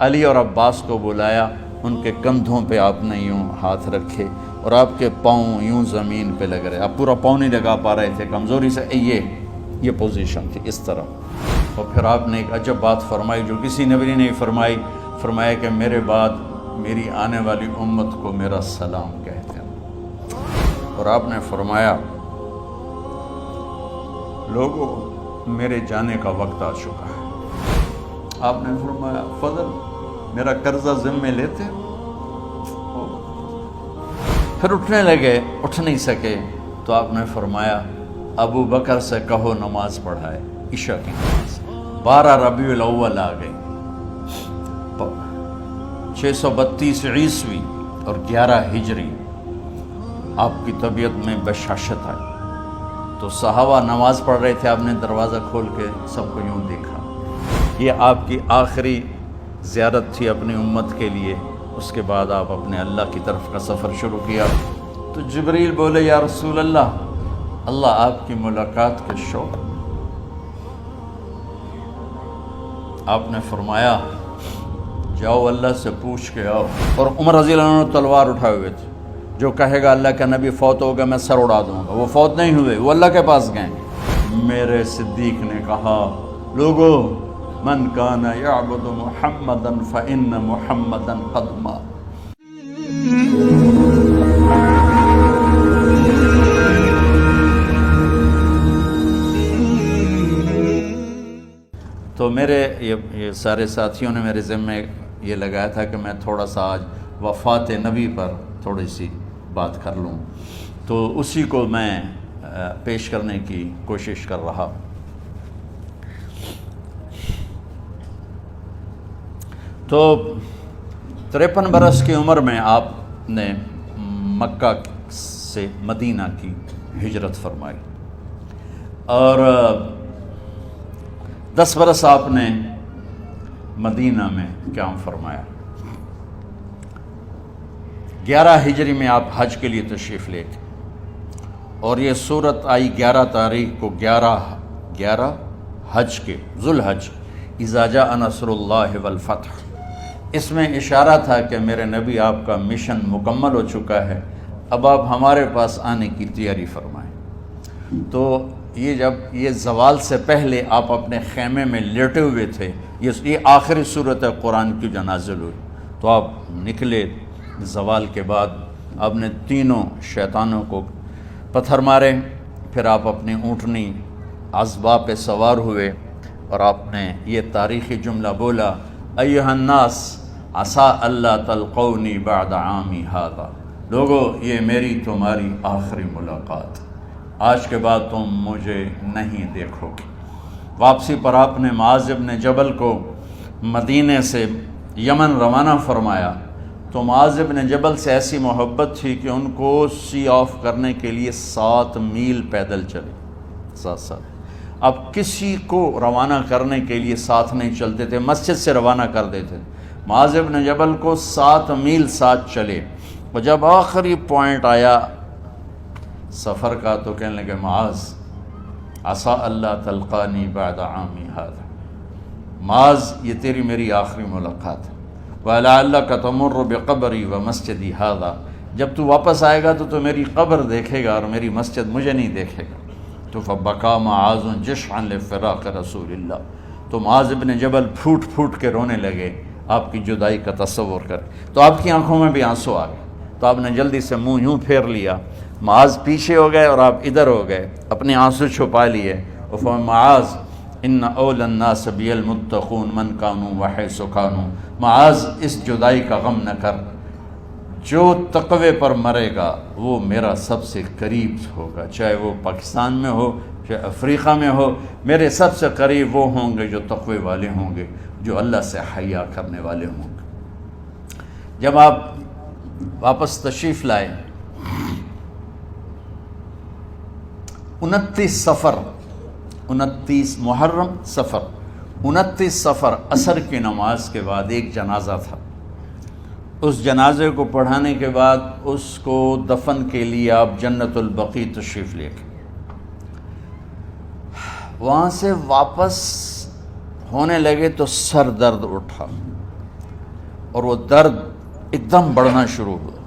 علی اور عباس کو بلایا، ان کے کندھوں پہ آپ نے یوں ہاتھ رکھے اور آپ کے پاؤں یوں زمین پہ لگ رہے، آپ پورا پاؤں نہیں لگا پا رہے تھے کمزوری سے، یہ پوزیشن تھی اس طرح۔ اور پھر آپ نے ایک عجب بات فرمائی جو کسی نبی نے نہیں فرمائی، فرمایا کہ میرے بعد میری آنے والی امت کو میرا سلام کہتے ہیں۔ اور آپ نے فرمایا لوگوں میرے جانے کا وقت آ چکا ہے۔ آپ نے فرمایا فضل میرا قرضہ ذمے لیتے ہو؟ پھر اٹھنے لگے، اٹھ نہیں سکے تو آپ نے فرمایا ابو بکر سے کہو نماز پڑھائے، عشاء کی نماز۔ 12 ربیع الاول آ گئی، 632 عیسوی اور 11 ہجری، آپ کی طبیعت میں بشاشت آئی تو صحابہ نماز پڑھ رہے تھے، آپ نے دروازہ کھول کے سب کو یوں دیکھا۔ یہ آپ کی آخری زیارت تھی اپنی امت کے لیے، اس کے بعد آپ اپنے اللہ کی طرف کا سفر شروع کیا۔ تو جبریل بولے یا رسول اللہ، اللہ آپ کی ملاقات کے شوق۔ آپ نے فرمایا جاؤ اللہ سے پوچھ کے آؤ۔ اور عمر رضی اللہ عنہ تلوار اٹھائے ہوئے تھے، جو کہے گا اللہ کا نبی فوت ہو گیا میں سر اڑا دوں گا، وہ فوت نہیں ہوئے، وہ اللہ کے پاس گئے۔ میرے صدیق نے کہا لوگو من کان یعبد محمدا فإن محمدا قد مات۔ تو میرے یہ سارے ساتھیوں نے میرے ذمے یہ لگایا تھا کہ میں تھوڑا سا آج وفات نبی پر تھوڑی سی بات کر لوں، تو اسی کو میں پیش کرنے کی کوشش کر رہا۔ تو 53 برس کی عمر میں آپ نے مکہ سے مدینہ کی ہجرت فرمائی، اور 10 برس آپ نے مدینہ میں قیام فرمایا۔ 11 ہجری میں آپ حج کے لیے تشریف لے گئے، اور یہ صورت آئی 11 تاریخ کو، 11 حج کے ذوالحج، اذا جاء نصر اللہ والفتح۔ اس میں اشارہ تھا کہ میرے نبی آپ کا مشن مکمل ہو چکا ہے، اب آپ ہمارے پاس آنے کی تیاری فرمائیں۔ تو یہ جب یہ زوال سے پہلے آپ اپنے خیمے میں لیٹے ہوئے تھے، یہ آخری صورت قرآن کی جو نازل ہوئی، تو آپ نکلے زوال کے بعد، آپ نے تینوں شیطانوں کو پتھر مارے، پھر آپ اپنی اونٹنی عذبہ پہ سوار ہوئے اور آپ نے یہ تاریخی جملہ بولا ایھا الناس عسیٰ اللہ تلقونی بعد عامی ھذا، لوگو یہ میری تمہاری آخری ملاقات، آج کے بعد تم مجھے نہیں دیکھو گے۔ واپسی پر آپ نے معاذ بن جبل کو مدینے سے یمن روانہ فرمایا، تو معاذ بن جبل سے ایسی محبت تھی کہ ان کو سی آف کرنے کے لیے 7 میل پیدل چلے، 7۔ اب کسی کو روانہ کرنے کے لیے ساتھ نہیں چلتے تھے، مسجد سے روانہ کر دیتے تھے، معاذ بن جبل کو 7 میل ساتھ چلے، اور جب آخری پوائنٹ آیا سفر کا تو کہنے لگے معاذ عسیٰ اللہ تلقانی بعد عامی ھذا، معاذ یہ تیری میری آخری ملاقات ہے، وَلَعَلَّكَ تَمُرُّ بِقَبْرِي وَمَسْجِدِي ھذا، جب تو واپس آئے گا تو میری قبر دیکھے گا اور میری مسجد مجھے نہیں دیکھے گا۔ تو فبکا معاذ جشعا لفراق رسول اللہ، تو معاذ بن جبل پھوٹ پھوٹ کے رونے لگے آپ کی جدائی کا تصور کر، تو آپ کی آنکھوں میں بھی آنسو آ گئے، تو آپ نے جلدی سے منہ یوں پھیر لیا، معاذ پیچھے ہو گئے اور آپ ادھر ہو گئے، اپنے آنسو چھپا لیے، اور فرمایا معاذ ان اولی الناس بی المتقون من کانوا وحیث کانوا، معاذ اس جدائی کا غم نہ کر، جو تقوی پر مرے گا وہ میرا سب سے قریب ہوگا، چاہے وہ پاکستان میں ہو چاہے افریقہ میں ہو، میرے سب سے قریب وہ ہوں گے جو تقوی والے ہوں گے، جو اللہ سے حیا کرنے والے ہوں گے۔ جب آپ واپس تشریف لائے، 29 محرم صفر، 29 صفر عصر کی نماز کے بعد ایک جنازہ تھا، اس جنازے کو پڑھانے کے بعد اس کو دفن کے لیے آپ جنت البقیع تشریف لے گئے۔ وہاں سے واپس ہونے لگے تو سر درد اٹھا، اور وہ درد ایک دم بڑھنا شروع ہوا،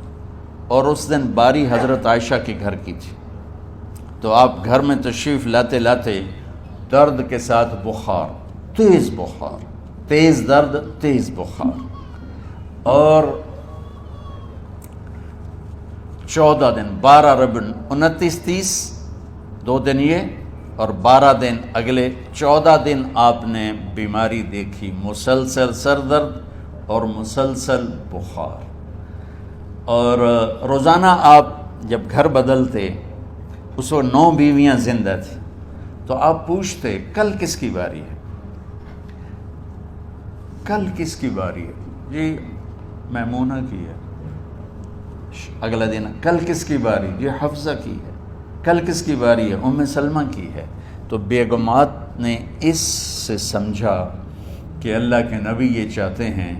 اور اس دن باری حضرت عائشہ کے گھر کی تھی، تو آپ گھر میں تشریف لاتے لاتے درد کے ساتھ بخار، تیز درد، تیز بخار، اور 14 دن، 12 ربیع 29 30 2 دن یہ اور 12 دن اگلے 14 دن آپ نے بیماری دیکھی، مسلسل سر درد اور مسلسل بخار۔ اور روزانہ آپ جب گھر بدلتے، اس وقت 9 بیویاں زندہ تھیں، تو آپ پوچھتے کل کس کی باری ہے، کل کس کی باری ہے؟ جی میمونہ کی ہے۔ اگلا دن کل کس کی باری؟ جی حفصہ کی ہے۔ کل کس کی باری ہے؟ ام سلمہ کی ہے۔ تو بیگمات نے اس سے سمجھا کہ اللہ کے نبی یہ چاہتے ہیں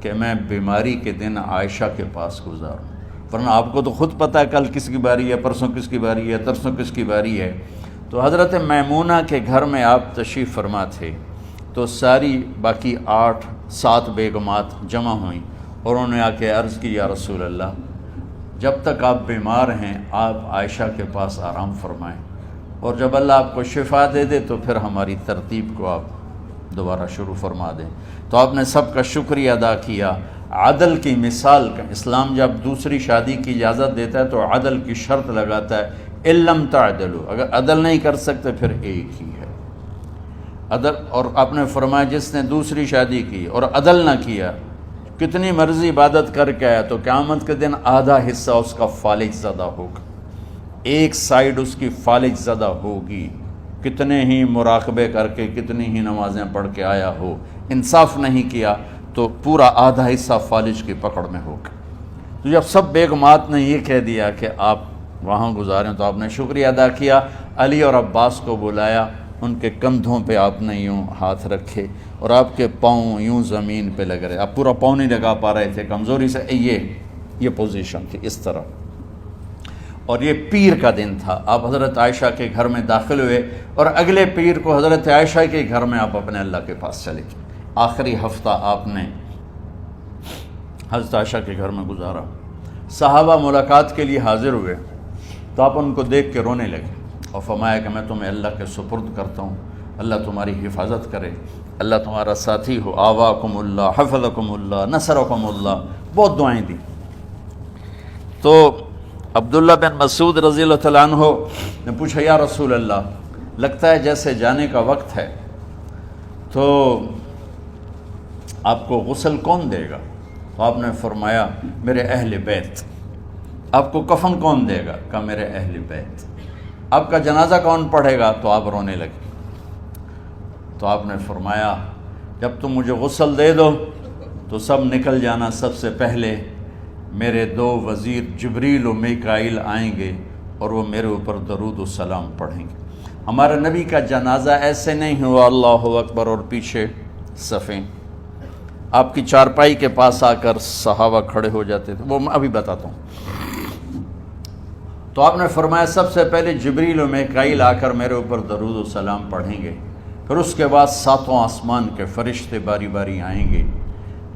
کہ میں بیماری کے دن عائشہ کے پاس گزاروں، ورنہ آپ کو تو خود پتہ ہے کل کس کی باری ہے، پرسوں کس کی باری ہے، ترسوں کس کی باری ہے۔ تو حضرت میمونہ کے گھر میں آپ تشریف فرما تھے، تو ساری باقی 7 بیگمات جمع ہوئیں اور انہوں نے آ کے عرض کی، یا رسول اللہ، جب تک آپ بیمار ہیں آپ عائشہ کے پاس آرام فرمائیں، اور جب اللہ آپ کو شفا دے دے تو پھر ہماری ترتیب کو آپ دوبارہ شروع فرما دیں۔ تو آپ نے سب کا شکریہ ادا کیا۔ عدل کی مثال کا اسلام جب دوسری شادی کی اجازت دیتا ہے تو عدل کی شرط لگاتا ہے، اِلَّمْ تَعْدِلُوا، اگر عدل نہیں کر سکتے پھر ایک ہی ہے عدل۔ اور آپ نے فرمایا جس نے دوسری شادی کی اور عدل نہ کیا، کتنی مرضی عبادت کر کے آیا، تو قیامت کے دن آدھا حصہ اس کا فالج زدہ ہوگا، ایک سائیڈ اس کی فالج زدہ ہوگی، کتنے ہی مراقبے کر کے کتنی ہی نمازیں پڑھ کے آیا ہو، انصاف نہیں کیا تو پورا آدھا حصہ فالج کی پکڑ میں ہوگا۔ تو جب سب بیگمات نے یہ کہہ دیا کہ آپ وہاں گزاریں تو آپ نے شکریہ ادا کیا، علی اور عباس کو بلایا، ان کے کندھوں پہ آپ نے یوں ہاتھ رکھے اور آپ کے پاؤں یوں زمین پہ لگ رہے، آپ پورا پاؤں نہیں لگا پا رہے تھے کمزوری سے، یہ پوزیشن تھی اس طرح۔ اور یہ پیر کا دن تھا، آپ حضرت عائشہ کے گھر میں داخل ہوئے اور اگلے پیر کو حضرت عائشہ کے گھر میں آپ اپنے اللہ کے پاس چلے گئے۔ آخری ہفتہ آپ نے حضرت عائشہ کے گھر میں گزارا۔ صحابہ ملاقات کے لیے حاضر ہوئے تو آپ ان کو دیکھ کے رونے لگے اور فرمایا کہ میں تمہیں اللہ کے سپرد کرتا ہوں، اللہ تمہاری حفاظت کرے، اللہ تمہارا ساتھی ہو، آواکم اللہ، حفظکم اللہ، نصرکم اللہ، بہت دعائیں دی۔ تو عبداللہ بن مسعود رضی اللہ تعالیٰ عنہ نے پوچھا، یا رسول اللہ، لگتا ہے جیسے جانے کا وقت ہے، تو آپ کو غسل کون دے گا؟ تو آپ نے فرمایا میرے اہل بیت۔ آپ کو کفن کون دے گا؟ کہا میرے اہل بیت۔ آپ کا جنازہ کون پڑھے گا؟ تو آپ رونے لگے۔ تو آپ نے فرمایا جب تم مجھے غسل دے دو تو سب نکل جانا، سب سے پہلے میرے 2 وزیر جبریل و میکائیل آئیں گے اور وہ میرے اوپر درود و سلام پڑھیں گے۔ ہمارے نبی کا جنازہ ایسے نہیں ہوا اللہ اکبر اور پیچھے صفیں، آپ کی چارپائی کے پاس آ کر صحابہ کھڑے ہو جاتے تھے، وہ میں ابھی بتاتا ہوں۔ تو آپ نے فرمایا سب سے پہلے جبریل و میکائیل آ کر میرے اوپر درود و سلام پڑھیں گے، پھر اس کے بعد 7 آسمان کے فرشتے باری باری آئیں گے۔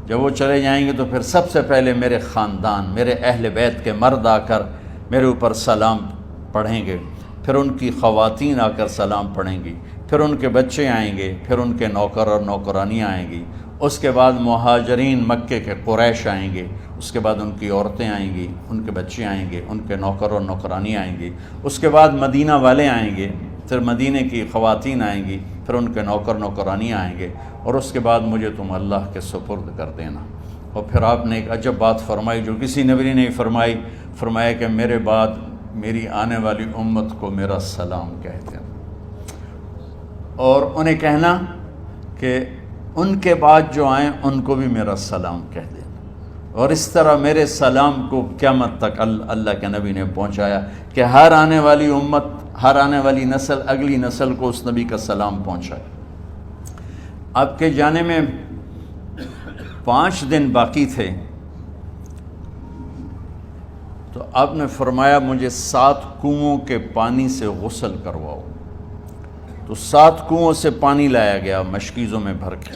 جب وہ چلے جائیں گے تو پھر سب سے پہلے میرے خاندان، میرے اہل بیت کے مرد آ کر میرے اوپر سلام پڑھیں گے، پھر ان کی خواتین آ کر سلام پڑھیں گی، پھر ان کے بچے آئیں گے، پھر ان کے نوکر اور نوکرانیاں آئیں گی، اس کے بعد مہاجرین مکے کے قریش آئیں گے، اس کے بعد ان کی عورتیں آئیں گی، ان کے بچے آئیں گے، ان کے نوکر اور نوکرانی آئیں گی، اس کے بعد مدینہ والے آئیں گے، پھر مدینہ کی خواتین آئیں گی، پھر ان کے نوکر نوکرانی آئیں گے، اور اس کے بعد مجھے تم اللہ کے سپرد کر دینا۔ اور پھر آپ نے ایک عجب بات فرمائی جو کسی نبی نے نہیں فرمائی، فرمایا کہ میرے بعد میری آنے والی امت کو میرا سلام کہہ دینا، اور انہیں کہنا کہ ان کے بعد جو آئیں ان کو بھی میرا سلام کہہ دینا۔ اور اس طرح میرے سلام کو قیامت تک اللہ کے نبی نے پہنچایا کہ ہر آنے والی امت، ہر آنے والی نسل، اگلی نسل کو اس نبی کا سلام پہنچائے۔ آپ کے جانے میں 5 دن باقی تھے تو آپ نے فرمایا مجھے 7 کنوؤں کے پانی سے غسل کرواؤ۔ تو 7 کنوؤں سے پانی لایا گیا مشکیزوں میں بھر کے،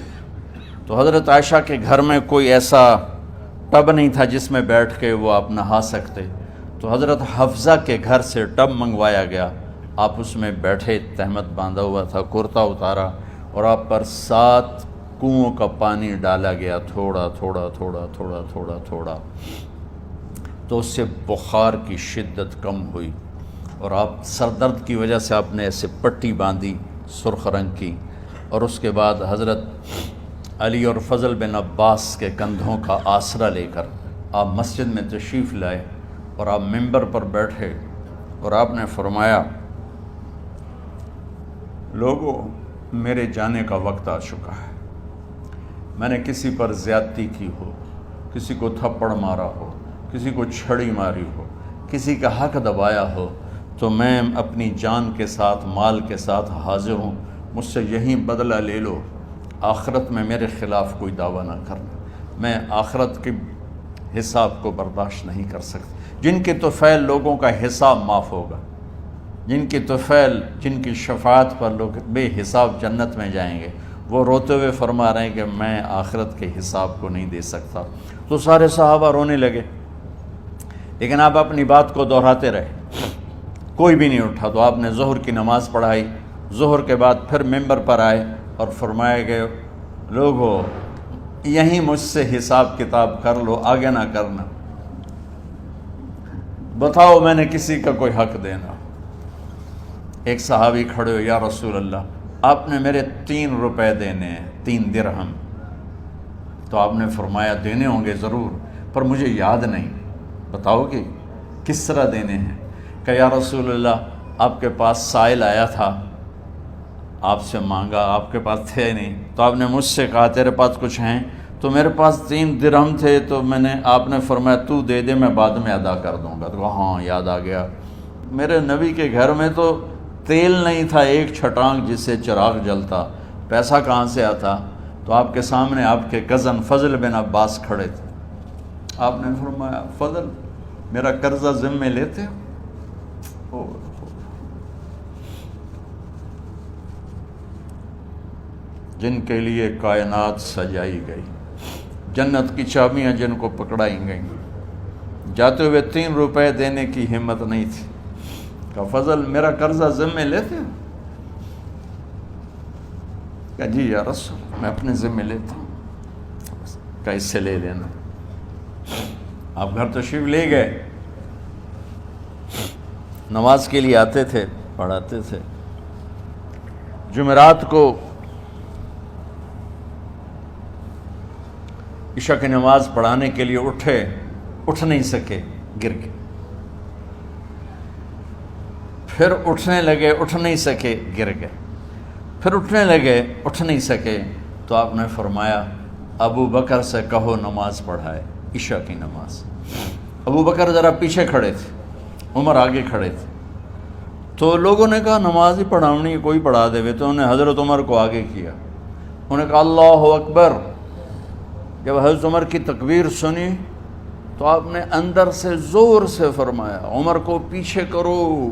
تو حضرت عائشہ کے گھر میں کوئی ایسا ٹب نہیں تھا جس میں بیٹھ کے وہ آپ نہا سکتے، تو حضرت حفصہ کے گھر سے ٹب منگوایا گیا، آپ اس میں بیٹھے، تہمت باندھا ہوا تھا، کرتا اتارا، اور آپ پر 7 کنوؤں کا پانی ڈالا گیا، تھوڑا تھوڑا تھوڑا تھوڑا تھوڑا تھوڑا، تو اس سے بخار کی شدت کم ہوئی، اور آپ سر درد کی وجہ سے آپ نے ایسے پٹی باندھی سرخ رنگ کی، اور اس کے بعد حضرت علی اور فضل بن عباس کے کندھوں کا آسرا لے کر آپ مسجد میں تشریف لائے، اور آپ منبر پر بیٹھے، اور آپ نے فرمایا، لوگوں، میرے جانے کا وقت آ چکا ہے، میں نے کسی پر زیادتی کی ہو، کسی کو تھپڑ مارا ہو، کسی کو چھڑی ماری ہو، کسی کا حق دبایا ہو، تو میں اپنی جان کے ساتھ، مال کے ساتھ حاضر ہوں، مجھ سے یہیں بدلہ لے لو، آخرت میں میرے خلاف کوئی دعویٰ نہ کرنا، میں آخرت کے حساب کو برداشت نہیں کر سکتا۔ جن کے طفیل لوگوں کا حساب معاف ہوگا، جن کی طفیل، جن کی شفاعت پر لوگ بے حساب جنت میں جائیں گے، وہ روتے ہوئے فرما رہے ہیں کہ میں آخرت کے حساب کو نہیں دے سکتا۔ تو سارے صحابہ رونے لگے، لیکن آپ اپنی بات کو دہراتے رہے، کوئی بھی نہیں اٹھا۔ تو آپ نے ظہر کی نماز پڑھائی، ظہر کے بعد پھر ممبر پر آئے اور فرمایا کہ لوگو، یہیں مجھ سے حساب کتاب کر لو، آگے نہ کرنا، بتاؤ میں نے کسی کا کوئی حق دینا۔ ایک صحابی کھڑے ہو، یا رسول اللہ، آپ نے میرے 3 روپے دینے ہیں، 3 درہم۔ تو آپ نے فرمایا دینے ہوں گے ضرور، پر مجھے یاد نہیں، بتاؤ کہ کس طرح دینے ہیں؟ کہ یا رسول اللہ، آپ کے پاس سائل آیا تھا، آپ سے مانگا، آپ کے پاس تھے نہیں، تو آپ نے مجھ سے کہا تیرے پاس کچھ ہیں؟ تو میرے پاس 3 درہم تھے، تو آپ نے فرمایا تو دے دے، میں بعد میں ادا کر دوں گا۔ تو ہاں یاد آ گیا، میرے نبی کے گھر میں تو تیل نہیں تھا، ایک چھٹانگ جس سے چراغ جلتا، پیسہ کہاں سے آتا؟ تو آپ کے سامنے آپ کے کزن فضل بن عباس کھڑے تھے، آپ نے فرمایا فضل، میرا قرضہ ذمے لیتے ہو؟ جن کے لیے کائنات سجائی گئی، جنت کی چابیاں جن کو پکڑائی گئیں، جاتے ہوئے 3 روپے دینے کی ہمت نہیں تھی۔ کہ فضل، میرا قرضہ ذمے لیتے ہو؟ کہ جی یا رسول، میں اپنے ذمے لیتا ہوں۔ کہ اس سے لے لینا۔ آپ گھر تشریف لے گئے، نماز کے لیے آتے تھے، پڑھاتے تھے۔ جمعرات کو عشاء کی نماز پڑھانے کے لیے اٹھ نہیں سکے، گر گئے، پھر اٹھنے لگے، اٹھ نہیں سکے، گر گئے، پھر اٹھنے لگے، اٹھ نہیں سکے، تو آپ نے فرمایا ابو بکر سے کہو نماز پڑھائے، عشاء کی نماز۔ ابو بکر ذرا پیچھے کھڑے تھے، عمر آگے کھڑے تھے، تو لوگوں نے کہا نماز ہی پڑھاونی، کوئی پڑھا دے، تو انہوں نے حضرت عمر کو آگے کیا، انہوں نے کہا اللہ اکبر۔ جب حضرت عمر کی تکبیر سنی تو آپ نے اندر سے زور سے فرمایا عمر کو پیچھے کرو،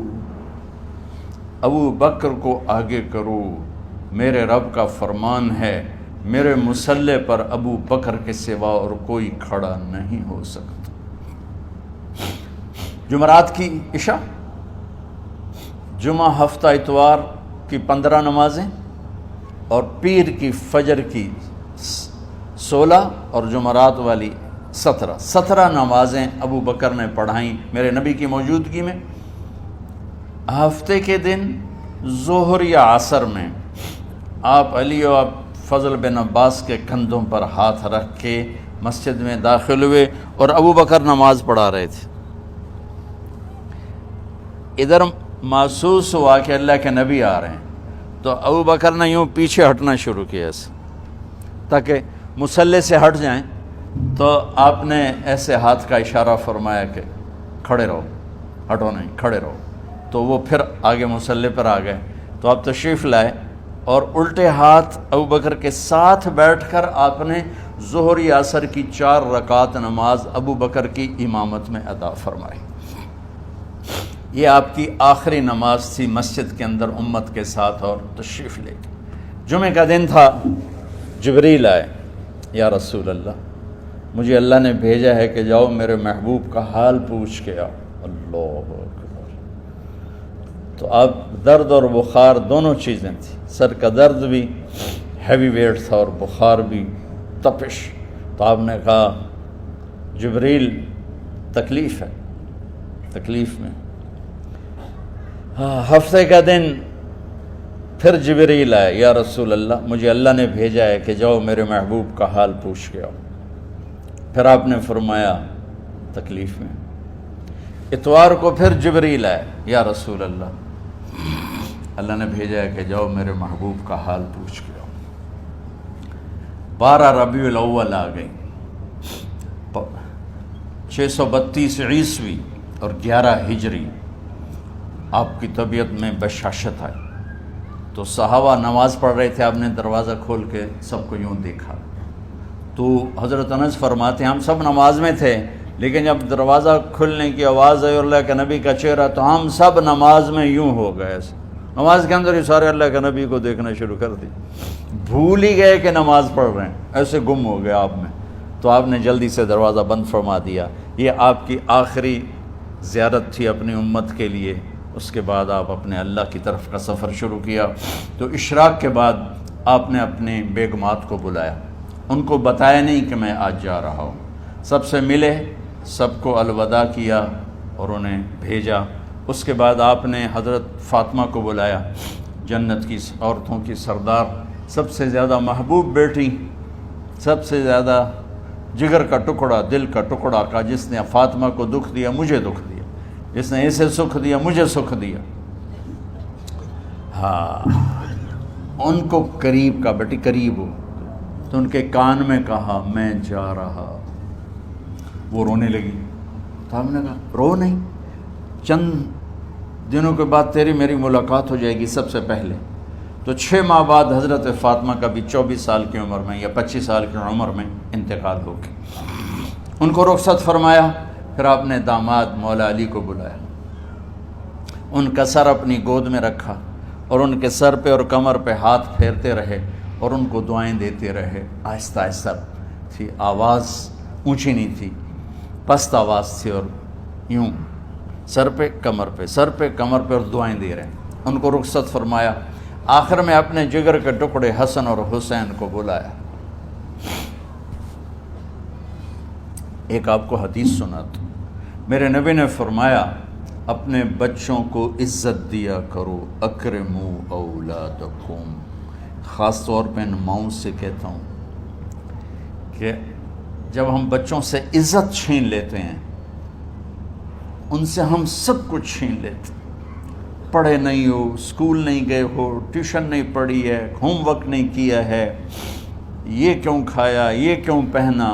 ابو بکر کو آگے کرو، میرے رب کا فرمان ہے، میرے مصلی پر ابو بکر کے سوا اور کوئی کھڑا نہیں ہو سکتا۔ جمعرات کی عشاء، جمعہ ہفتہ اتوار کی 15 نمازیں، اور پیر کی فجر کی 16 اور جمعرات والی 17 نمازیں ابو بکر نے پڑھائیں میرے نبی کی موجودگی میں۔ ہفتے کے دن ظہر یا عصر میں آپ علی اور فضل بن عباس کے کندھوں پر ہاتھ رکھ کے مسجد میں داخل ہوئے اور ابو بکر نماز پڑھا رہے تھے۔ ادھر محسوس ہوا کہ اللہ کے نبی آ رہے ہیں، تو ابو بکر نے یوں پیچھے ہٹنا شروع کیا ایسے تاکہ مصلی سے ہٹ جائیں، تو آپ نے ایسے ہاتھ کا اشارہ فرمایا کہ کھڑے رہو، ہٹو نہیں، کھڑے رہو۔ تو وہ پھر آگے مصلی پر آ گئے، تو آپ تشریف لائے اور الٹے ہاتھ ابو بکر کے ساتھ بیٹھ کر آپ نے ظہر یا عصر کی 4 رکعت نماز ابو بکر کی امامت میں ادا فرمائی۔ یہ آپ کی آخری نماز تھی مسجد کے اندر امت کے ساتھ، اور تشریف لے گئے۔ جمعہ کا دن تھا، جبریل آئے، یا رسول اللہ مجھے اللہ نے بھیجا ہے کہ جاؤ میرے محبوب کا حال پوچھ کے آؤ۔ اللہ اکبر۔ تو اب درد اور بخار دونوں چیزیں تھیں، سر کا درد بھی ہیوی ویٹ تھا اور بخار بھی تپش۔ تو آپ نے کہا جبریل تکلیف ہے، تکلیف میں۔ ہفتے کا دن پھر جبریل آئے، یا رسول اللہ مجھے اللہ نے بھیجا ہے کہ جاؤ میرے محبوب کا حال پوچھ کے آؤ۔ پھر آپ نے فرمایا تکلیف میں۔ اتوار کو پھر جبریل آئے، یا رسول اللہ نے بھیجا ہے کہ جاؤ میرے محبوب کا حال پوچھ کے آؤ۔ 12 ربیع الاول آ گئی، 632 عیسوی اور 11 ہجری، آپ کی طبیعت میں بشاشت آئی۔ تو صحابہ نماز پڑھ رہے تھے، آپ نے دروازہ کھول کے سب کو یوں دیکھا۔ تو حضرت انس فرماتے ہیں ہم سب نماز میں تھے، لیکن جب دروازہ کھلنے کی آواز آئی اللہ کے نبی کا چہرہ تو ہم سب نماز میں یوں ہو گئے، نماز کے اندر ہی سارے اللہ کے نبی کو دیکھنا شروع کر دی، بھول ہی گئے کہ نماز پڑھ رہے ہیں، ایسے گم ہو گئے آپ میں۔ تو آپ نے جلدی سے دروازہ بند فرما دیا۔ یہ آپ کی آخری زیارت تھی اپنی امت کے لیے۔ اس کے بعد آپ اپنے اللہ کی طرف کا سفر شروع کیا۔ تو اشراق کے بعد آپ نے اپنے بیگمات کو بلایا، ان کو بتایا نہیں کہ میں آج جا رہا ہوں، سب سے ملے، سب کو الوداع کیا اور انہیں بھیجا۔ اس کے بعد آپ نے حضرت فاطمہ کو بلایا، جنت کی عورتوں کی سردار، سب سے زیادہ محبوب بیٹی، سب سے زیادہ جگر کا ٹکڑا، دل کا ٹکڑا کا، جس نے فاطمہ کو دکھ دیا مجھے دکھ دیا، جس نے اسے سکھ دیا مجھے سکھ دیا۔ ہاں، ان کو قریب کا، بیٹی قریب ہو، تو ان کے کان میں کہا میں جا رہا۔ وہ رونے لگی، تو ہم نے کہا رو نہیں، چند دنوں کے بعد تیری میری ملاقات ہو جائے گی سب سے پہلے۔ تو 6 ماہ بعد حضرت فاطمہ کا بھی 24 سال کی عمر میں یا 25 سال کی عمر میں انتقال ہو گیا۔ ان کو رخصت فرمایا۔ پھر آپ نے داماد مولا علی کو بلایا، ان کا سر اپنی گود میں رکھا اور ان کے سر پہ اور کمر پہ ہاتھ پھیرتے رہے اور ان کو دعائیں دیتے رہے۔ آہستہ آہستہ تھی، آواز اونچی نہیں تھی، پست آواز تھی، اور یوں سر پہ کمر پہ، سر پہ کمر پہ، اور دعائیں دے رہے ہیں۔ ان کو رخصت فرمایا۔ آخر میں اپنے جگر کے ٹکڑے حسن اور حسین کو بلایا۔ ایک آپ کو حدیث سناتا، میرے نبی نے فرمایا اپنے بچوں کو عزت دیا کرو، اکرموا اولادکم۔ خاص طور پہ ان ماؤں سے کہتا ہوں کہ جب ہم بچوں سے عزت چھین لیتے ہیں، ان سے ہم سب کچھ چھین لیتے ہیں۔ پڑھے نہیں ہو، اسکول نہیں گئے ہو، ٹیوشن نہیں پڑھی ہے، ہوم ورک نہیں کیا ہے، یہ کیوں کھایا، یہ کیوں پہنا،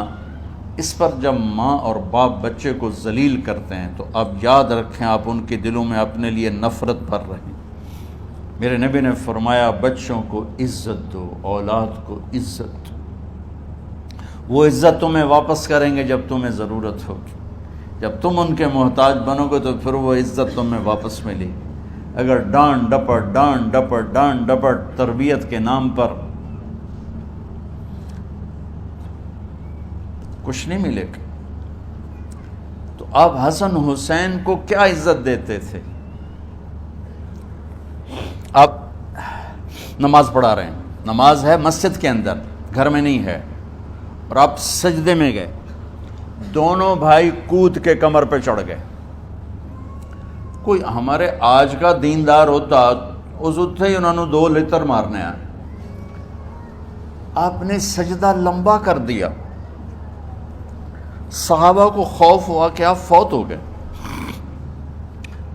اس پر جب ماں اور باپ بچے کو ذلیل کرتے ہیں تو اب یاد رکھیں آپ ان کے دلوں میں اپنے لیے نفرت بھر رہے ہیں۔ میرے نبی نے فرمایا بچوں کو عزت دو، اولاد کو عزت دو۔ وہ عزت تمہیں واپس کریں گے جب تمہیں ضرورت ہوگی، جب تم ان کے محتاج بنو گے تو پھر وہ عزت تمہیں واپس ملے گی۔ اگر ڈانٹ ڈپٹ تربیت کے نام پر کچھ نہیں ملے گا۔ تو آپ حسن حسین کو کیا عزت دیتے تھے؟ آپ نماز پڑھا رہے ہیں، نماز ہے مسجد کے اندر، گھر میں نہیں ہے، اور آپ سجدے میں گئے، دونوں بھائی کود کے کمر پہ چڑھ گئے۔ کوئی ہمارے آج کا دیندار ہوتا اس اتھے ہی انہوں نے 2 لتر مارنے آئے، آپ نے سجدہ لمبا کر دیا۔ صحابہ کو خوف ہوا کہ آپ فوت ہو گئے۔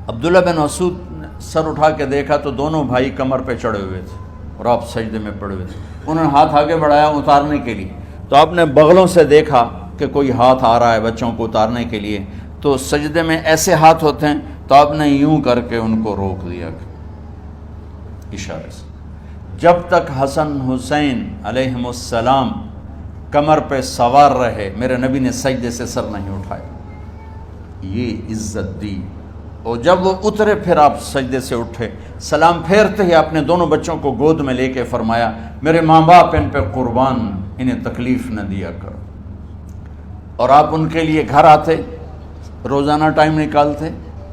عبداللہ بن مسعود نے سر اٹھا کے دیکھا تو دونوں بھائی کمر پہ چڑھے ہوئے تھے اور آپ سجدے میں پڑے ہوئے تھے۔ انہوں نے ہاتھ آگے بڑھایا اتارنے کے لیے، تو آپ نے بغلوں سے دیکھا کہ کوئی ہاتھ آ رہا ہے بچوں کو اتارنے کے لیے، تو سجدے میں ایسے ہاتھ ہوتے ہیں، تو آپ نے یوں کر کے ان کو روک دیا اشارے سے۔ جب تک حسن حسین علیہم السلام کمر پہ سوار رہے میرے نبی نے سجدے سے سر نہیں اٹھایا، یہ عزت دی۔ اور جب وہ اترے پھر آپ سجدے سے اٹھے، سلام پھیرتے ہی آپ نے دونوں بچوں کو گود میں لے کے فرمایا میرے ماں باپ ان پہ قربان، انہیں تکلیف نہ دیا کرو۔ اور آپ ان کے لیے گھر آتے، روزانہ ٹائم نکالتے۔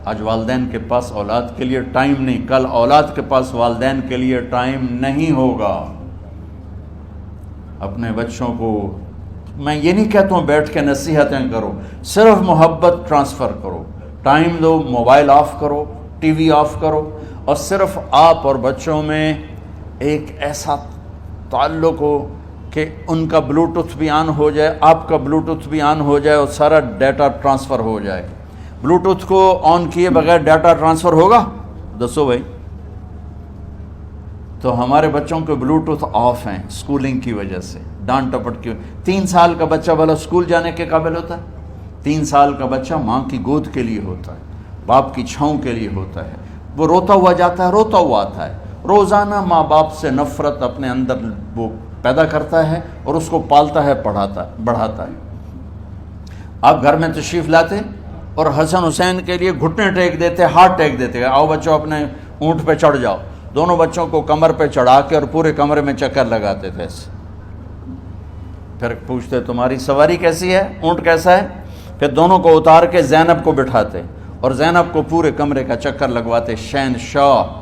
آج والدین کے پاس اولاد کے لیے ٹائم نہیں، کل اولاد کے پاس والدین کے لیے ٹائم نہیں ہوگا۔ اپنے بچوں کو میں یہ نہیں کہتا ہوں بیٹھ کے نصیحتیں کرو، صرف محبت ٹرانسفر کرو، ٹائم دو، موبائل آف کرو، ٹی وی آف کرو، اور صرف آپ اور بچوں میں ایک ایسا تعلق ہو کہ ان کا بلوٹوتھ بھی آن ہو جائے، آپ کا بلوٹوتھ بھی آن ہو جائے، اور سارا ڈیٹا ٹرانسفر ہو جائے۔ بلوٹوتھ کو آن کیے بغیر ڈیٹا ٹرانسفر ہوگا؟ دسو بھائی۔ تو ہمارے بچوں کے بلوٹوتھ آف ہیں سکولنگ کی وجہ سے، ڈانٹ ٹپٹ کی۔ 3 سال کا بچہ بھلا سکول جانے کے قابل ہوتا ہے؟ 3 سال کا بچہ ماں کی گود کے لیے ہوتا ہے، باپ کی چھاؤں کے لیے ہوتا ہے، وہ روتا ہوا جاتا ہے، روتا ہوا آتا ہے، روزانہ ماں باپ سے نفرت اپنے اندر وہ پیدا کرتا ہے اور اس کو پالتا ہے، بڑھاتا ہے۔ آپ گھر میں تشریف لاتے اور حسن حسین کے لیے گھٹنے ٹیک دیتے، ہاتھ ٹیک دیتے، آؤ بچوں اپنے اونٹ پہ چڑھ جاؤ، دونوں بچوں کو کمر پہ چڑھا کے اور پورے کمرے میں چکر لگاتے تھے ایسے۔ پھر پوچھتے تمہاری سواری کیسی ہے، اونٹ کیسا ہے؟ پھر دونوں کو اتار کے زینب کو بٹھاتے اور زینب کو پورے کمرے کا چکر لگواتے۔ شہنشاہ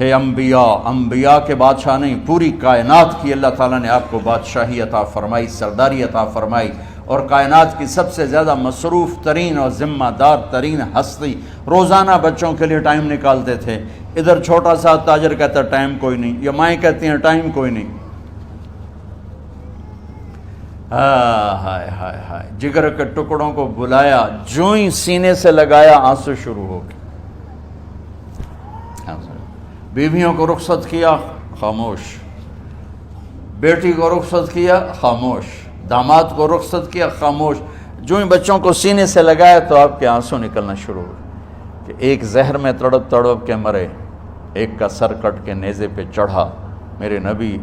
ہے انبیاء، انبیاء کے بادشاہ نہیں، پوری کائنات کی اللہ تعالیٰ نے آپ کو بادشاہی عطا فرمائی، سرداری عطا فرمائی، اور کائنات کی سب سے زیادہ مصروف ترین اور ذمہ دار ترین ہستی روزانہ بچوں کے لیے ٹائم نکالتے تھے۔ ادھر چھوٹا سا تاجر کہتا ہے ٹائم کوئی نہیں، یا مائیں کہتی ہیں ٹائم کوئی نہیں۔ ہائے ہائے ہائے، جگر کے ٹکڑوں کو بلایا، جو ہی سینے سے لگایا آنسو شروع ہو گئے۔ بیویوں کو رخصت کیا، خاموش۔ بیٹی کو رخصت کیا، خاموش۔ داماد کو رخصت کیا، خاموش۔ جو ہی بچوں کو سینے سے لگایا تو آپ کے آنسو نکلنا شروع ہوئے کہ ایک زہر میں تڑپ تڑپ کے مرے، ایک کا سر کٹ کے نیزے پہ چڑھا۔ میرے نبی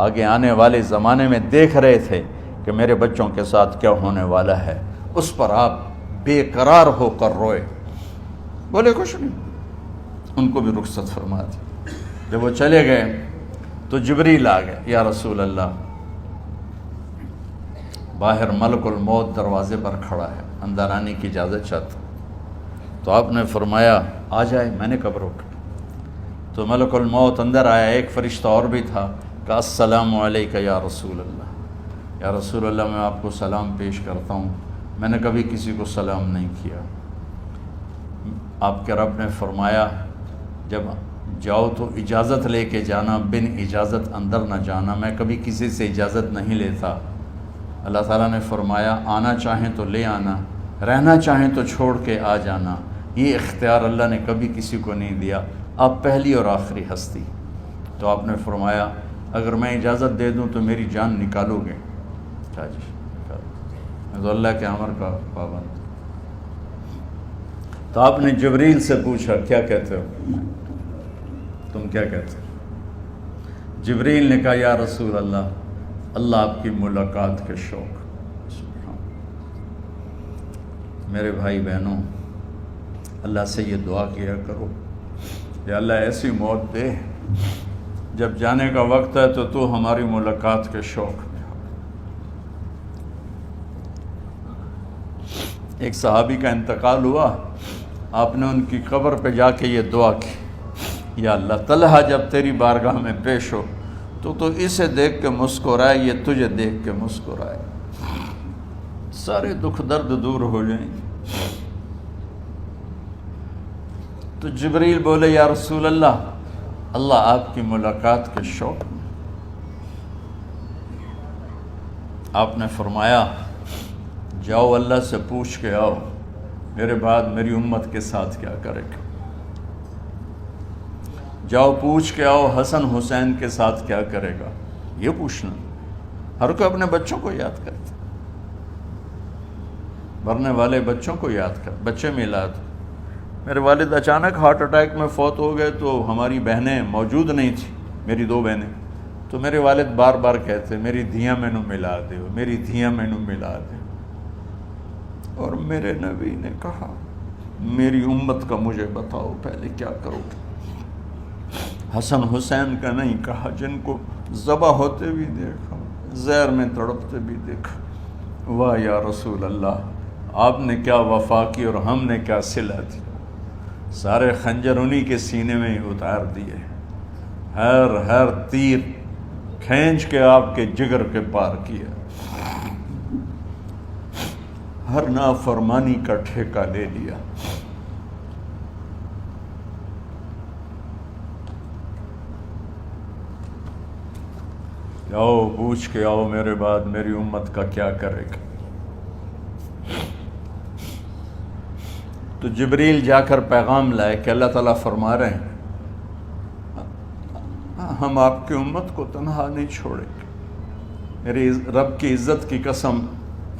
آگے آنے والے زمانے میں دیکھ رہے تھے کہ میرے بچوں کے ساتھ کیا ہونے والا ہے، اس پر آپ بے قرار ہو کر روئے، بولے کچھ نہیں، ان کو بھی رخصت فرما دی۔ جب وہ چلے گئے تو جبریل آ گئے، یا رسول اللہ، باہر ملک الموت دروازے پر کھڑا ہے، اندر آنے کی اجازت چاہتا۔ تو آپ نے فرمایا آ جائے، میں نے کب روکا؟ تو ملک الموت اندر آیا، ایک فرشتہ اور بھی تھا، کہا السلام علیکہ یا رسول اللہ، یا رسول اللہ میں آپ کو سلام پیش کرتا ہوں، میں نے کبھی کسی کو سلام نہیں کیا۔ آپ کے رب نے فرمایا جب جاؤ تو اجازت لے کے جانا، بن اجازت اندر نہ جانا، میں کبھی کسی سے اجازت نہیں لیتا۔ اللہ تعالیٰ نے فرمایا آنا چاہیں تو لے آنا، رہنا چاہیں تو چھوڑ کے آ جانا، یہ اختیار اللہ نے کبھی کسی کو نہیں دیا، آپ پہلی اور آخری ہستی۔ تو آپ نے فرمایا اگر میں اجازت دے دوں تو میری جان نکالو گے؟ کیا جی میں تو اللہ کے امر کا پابند۔ تو آپ نے جبریل سے پوچھا کیا کہتے ہو، تم کیا کہتے ہو؟ جبریل نے کہا یا رسول اللہ، اللہ آپ کی ملاقات کے شوق۔ میرے بھائی بہنوں، اللہ سے یہ دعا کیا کرو، یا اللہ ایسی موت دے جب جانے کا وقت ہے تو ہماری ملاقات کے شوق میں ہو۔ ایک صحابی کا انتقال ہوا، آپ نے ان کی قبر پہ جا کے یہ دعا کی، یا اللہ طلحہ جب تیری بارگاہ میں پیش ہو تو اسے دیکھ کے مسکرائے، یہ تجھے دیکھ کے مسکرائے، سارے دکھ درد دور ہو جائیں۔ تو جبریل بولے یا رسول اللہ، اللہ آپ کی ملاقات کے شوق میں۔ آپ نے فرمایا جاؤ اللہ سے پوچھ کے آؤ میرے بعد میری امت کے ساتھ کیا کرے گا، جاؤ پوچھ کے آؤ حسن حسین کے ساتھ کیا کرے گا۔ یہ پوچھنا، ہر کوئی اپنے بچوں کو یاد کرتا، مرنے والے بچوں کو یاد کر، بچے میلاد۔ میرے والد اچانک ہارٹ اٹیک میں فوت ہو گئے تو ہماری بہنیں موجود نہیں تھیں، میری 2 بہنیں، تو میرے والد بار بار کہتے میری دھیاں مینوں ملا دیو، میری دھیاں مینوں ملا دیو۔ اور میرے نبی نے کہا میری امت کا مجھے بتاؤ پہلے کیا کرو گے۔ حسن حسین کا نہیں کہا، جن کو ذبح ہوتے بھی دیکھا، زہر میں تڑپتے بھی دیکھا۔ واہ یا رسول اللہ، آپ نے کیا وفا کی اور ہم نے کیا صلہ دی۔ سارے خنجر انہی کے سینے میں ہی اتار دیے، ہر تیر کھینچ کے آپ کے جگر کے پار کیا، ہر نافرمانی کا ٹھیکہ لے لیا۔ آؤ پوچھ کے آؤ میرے بعد میری امت کا کیا کرے گا۔ تو جبریل جا کر پیغام لائے کہ اللہ تعالیٰ فرما رہے ہیں ہم آپ کی امت کو تنہا نہیں چھوڑیں گے۔ میرے رب کی عزت کی قسم،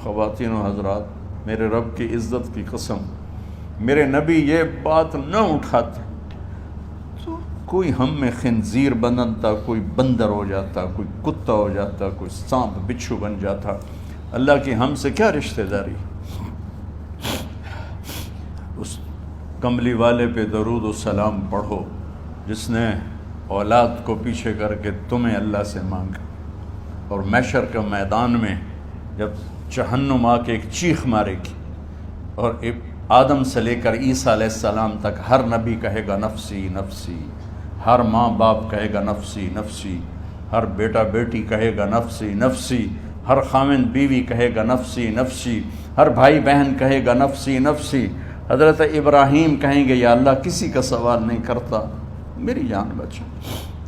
خواتین و حضرات، میرے رب کی عزت کی قسم، میرے نبی یہ بات نہ اٹھاتے تو کوئی ہم میں خنزیر بنتا، کوئی بندر ہو جاتا، کوئی کتا ہو جاتا، کوئی سانپ بچھو بن جاتا۔ اللہ کی ہم سے کیا رشتہ داری؟ اس کملی والے پہ درود و سلام پڑھو جس نے اولاد کو پیچھے کر کے تمہیں اللہ سے مانگا، اور محشر کے میدان میں جب جہنم آ کے ایک چیخ مارے گی اور آدم سے لے کر عیسیٰ علیہ السلام تک ہر نبی کہے گا نفسی نفسی، ہر ماں باپ کہے گا نفسی نفسی، ہر بیٹا بیٹی کہے گا نفسی نفسی، ہر خاوند بیوی کہے گا نفسی نفسی، ہر بھائی بہن کہے گا نفسی نفسی۔ حضرت ابراہیم کہیں گے یا اللہ کسی کا سوال نہیں کرتا، میری جان بچا۔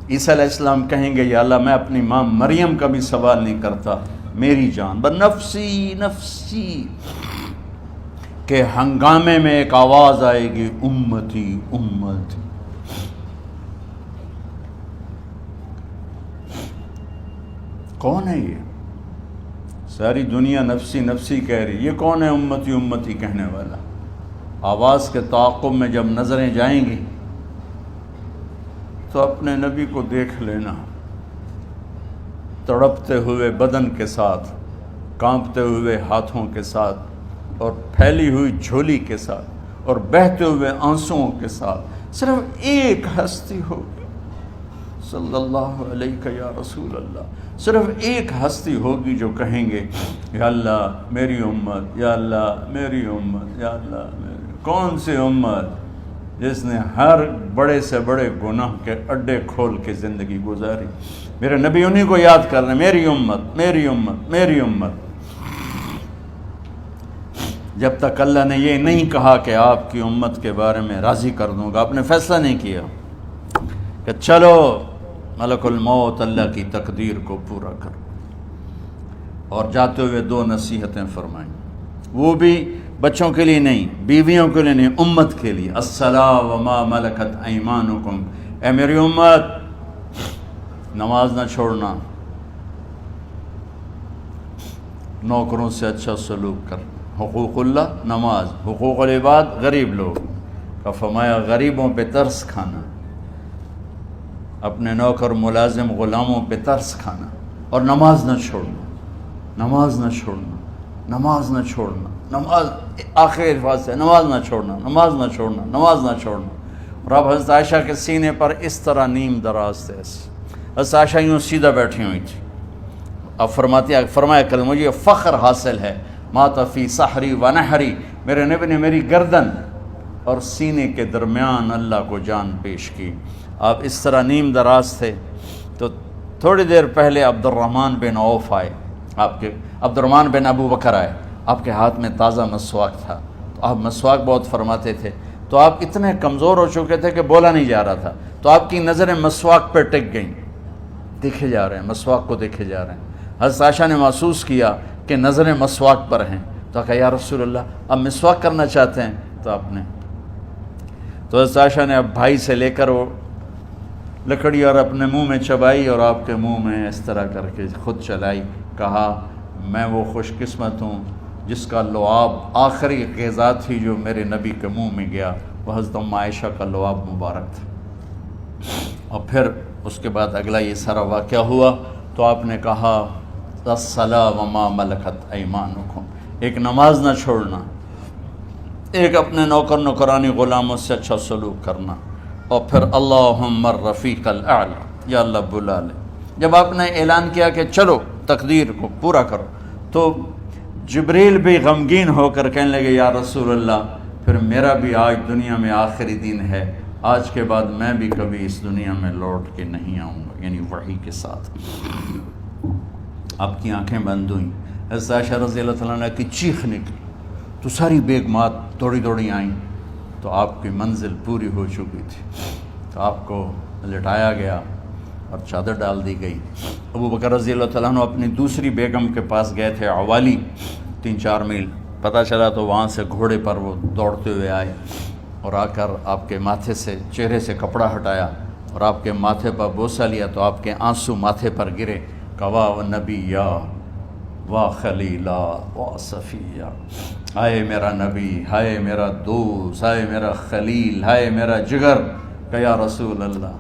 عیسیٰ علیہ السلام کہیں گے یا اللہ میں اپنی ماں مریم کا بھی سوال نہیں کرتا، میری جان بس نفسی نفسی۔ کہ ہنگامے میں ایک آواز آئے گی امتی امتی۔ کون ہے یہ؟ ساری دنیا نفسی نفسی کہہ رہی، یہ کون ہے امتی امتی کہنے والا؟ آواز کے تعاقب میں جب نظریں جائیں گی تو اپنے نبی کو دیکھ لینا، تڑپتے ہوئے بدن کے ساتھ، کانپتے ہوئے ہاتھوں کے ساتھ، اور پھیلی ہوئی جھولی کے ساتھ، اور بہتے ہوئے آنسوؤں کے ساتھ۔ صرف ایک ہستی ہوگی، صلی اللہ علیہ یا رسول اللہ، صرف ایک ہستی ہوگی جو کہیں گے یا اللہ میری امت، یا اللہ میری امت، یا اللہ میری۔ کون سی امت؟ جس نے ہر بڑے سے بڑے گناہ کے اڈے کھول کے زندگی گزاری۔ میرے نبی انہی کو یاد کر رہے ہیں، میری امت میری امت میری امت۔ جب تک اللہ نے یہ نہیں کہا کہ آپ کی امت کے بارے میں راضی کر دوں گا، آپ نے فیصلہ نہیں کیا کہ چلو ملک الموت اللہ کی تقدیر کو پورا کرو، اور جاتے ہوئے دو نصیحتیں فرمائیں، وہ بھی بچوں کے لیے نہیں، بیویوں کے لیے نہیں، امت کے لیے۔ الصلاۃ وما ملکت ایمانکم، اے میری امت نماز نہ چھوڑنا، نوکروں سے اچھا سلوک کر، حقوق اللہ نماز، حقوق العباد غریب لوگ کا فرمایا غریبوں پہ ترس کھانا، اپنے نوکر ملازم غلاموں پہ ترس کھانا، اور نماز نہ چھوڑنا، نماز نہ چھوڑنا، نماز نہ چھوڑنا، نماز آخر الفاظ سے نماز نہ چھوڑنا، نماز نہ چھوڑنا، نماز نہ چھوڑنا۔ اور اب حضرت عائشہ کے سینے پر اس طرح نیم دراز تھے، حضرت عائشہ یوں سیدھا بیٹھی ہوئی تھی۔ اب فرمایا کریں مجھے فخر حاصل ہے، مات فی سحری و نحری، میرے نبی نے میری گردن اور سینے کے درمیان اللہ کو جان پیش کی۔ آپ اس طرح نیم دراز تھے تو تھوڑی دیر پہلے عبد الرحمن بن عوف آئے، آپ کے عبد الرحمن بن ابو بکر آئے، آپ کے ہاتھ میں تازہ مسواک تھا، تو آپ مسواک بہت فرماتے تھے، تو آپ اتنے کمزور ہو چکے تھے کہ بولا نہیں جا رہا تھا، تو آپ کی نظریں مسواک پہ ٹک گئیں، دیکھے جا رہے ہیں، مسواک کو دیکھے جا رہے ہیں۔ حضرت عائشہ نے محسوس کیا کہ نظریں مسواک پر ہیں، تو کہا یا رسول اللہ اب مسواک کرنا چاہتے ہیں، تو آپ نے تو حضرت عائشہ نے اب بھائی سے لے کر وہ لکڑی اور اپنے منہ میں چبائی، اور آپ کے منہ میں اس طرح کر کے خود چلائی، کہا میں وہ خوش قسمت ہوں جس کا لعاب آخری غذا تھی جو میرے نبی کے منہ میں گیا، وہ حضرت ام عائشہ کا لعاب مبارک تھا۔ اور پھر اس کے بعد اگلا یہ سارا واقعہ ہوا، تو آپ نے کہا الصلاۃ وما ملکت ایمانکم، ایک نماز نہ چھوڑنا، ایک اپنے نوکر نوکرانی غلاموں سے اچھا سلوک کرنا، اور پھر اللہم الرفیق الاعلی، یا اللہ بلا لے جب آپ نے اعلان کیا کہ چلو تقدیر کو پورا کرو، تو جبریل بھی غمگین ہو کر کہنے لگے یا رسول اللہ پھر میرا بھی آج دنیا میں آخری دن ہے، آج کے بعد میں بھی کبھی اس دنیا میں لوٹ کے نہیں آؤں گا، یعنی وحی کے ساتھ۔ آپ کی آنکھیں بند ہوئیں، حضرت عائشہ رضی اللہ تعالیٰ عنہ کی چیخ نکلی تو ساری بیگمات دوڑی دوڑی آئیں، تو آپ کی منزل پوری ہو چکی تھی، تو آپ کو لٹایا گیا اور چادر ڈال دی گئی۔ ابو بکر رضی اللہ تعالیٰ عنہ اپنی دوسری بیگم کے پاس گئے تھے عوالی، 3-4 میل، پتہ چلا تو وہاں سے گھوڑے پر وہ دوڑتے ہوئے آئے اور آ کر آپ کے ماتھے سے چہرے سے کپڑا ہٹایا اور آپ کے ماتھے پر بوسہ لیا تو آپ کے آنسو ماتھے پر گرے، کوا و نبیہ وا خلیلا وا صفیہ، ہائے میرا نبی، ہائے میرا دوست، ہائے میرا خلیل، ہائے میرا جگر، کہ یا رسول اللہ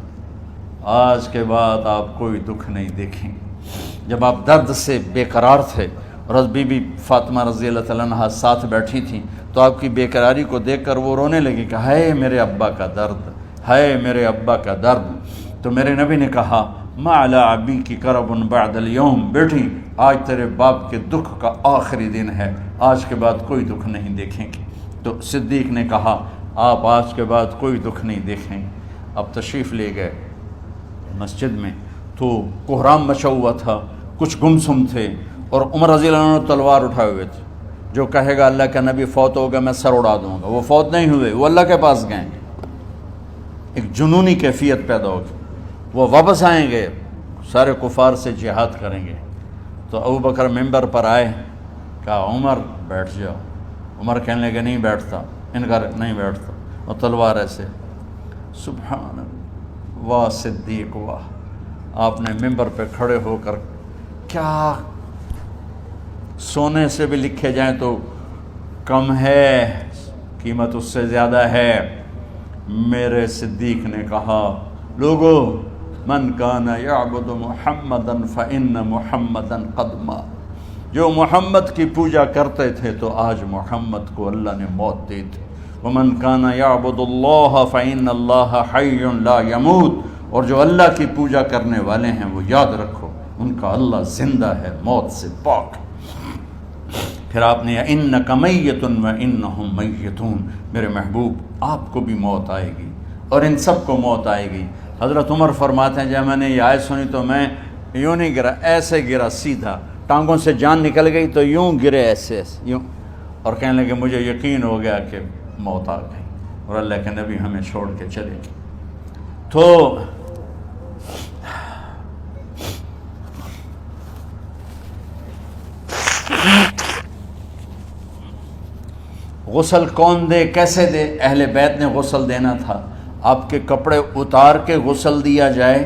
آج کے بعد آپ کوئی دکھ نہیں دیکھیں گے۔ جب آپ درد سے بے قرار تھے اور بی بی فاطمہ رضی اللہ تعالیٰ عنہ ساتھ بیٹھی تھیں تو آپ کی بے قراری کو دیکھ کر وہ رونے لگی کہ ہائے میرے ابا کا درد، ہائے میرے ابا کا درد۔ تو میرے نبی نے کہا ما علی ابی کی کرب بعد اليوم، بیٹی آج تیرے باپ کے دکھ کا آخری دن ہے، آج کے بعد کوئی دکھ نہیں دیکھیں گے۔ تو صدیق نے کہا آپ آج کے بعد کوئی دکھ نہیں دیکھیں گے۔ اب تشریف لے گئے مسجد میں تو کوہرام مچا ہوا تھا، کچھ گمسم تھے اور عمر رضی اللہ عنہ تلوار اٹھائے ہوئے تھے، جو کہے گا اللہ کا نبی فوت ہو گیا میں سر اڑا دوں گا، وہ فوت نہیں ہوئے، وہ اللہ کے پاس گئے، ایک جنونی کیفیت پیدا ہوگی، وہ واپس آئیں گے، سارے کفار سے جہاد کریں گے۔ تو ابو بکر ممبر پر آئے، کہا عمر بیٹھ جاؤ، عمر کہنے لگے نہیں بیٹھتا، انکار نہیں بیٹھتا، اور تلوار ایسے، سبحان اللہ، واہ صدیق واہ۔ آپ نے ممبر پہ کھڑے ہو کر کیا سونے سے بھی لکھے جائیں تو کم ہے، قیمت اس سے زیادہ ہے، میرے صدیق نے کہا لوگو من کان یعبد محمدا فإن محمدا قد مات، جو محمد کی پوجا کرتے تھے تو آج محمد کو اللہ نے موت دی تھی، ومن کان یعبد اللہ فإن اللہ حی لا یموت، اور جو اللہ کی پوجا کرنے والے ہیں وہ یاد رکھو ان کا اللہ زندہ ہے، موت سے پاک۔ پھر آپ نے انک میت وانہم میتون، میرے محبوب آپ کو بھی موت آئے گی اور ان سب کو موت آئے گی۔ حضرت عمر فرماتے ہیں جب میں نے یہ آیت سنی تو میں یوں نہیں گرا، ایسے گرا سیدھا، ٹانگوں سے جان نکل گئی تو یوں گرے ایسے یوں، اور کہنے لگے مجھے یقین ہو گیا کہ موت آ گئی اور اللہ کے نبی ہمیں چھوڑ کے چلے گئے۔ تو غسل کون دے، کیسے دے؟ اہل بیت نے غسل دینا تھا۔ آپ کے کپڑے اتار کے غسل دیا جائے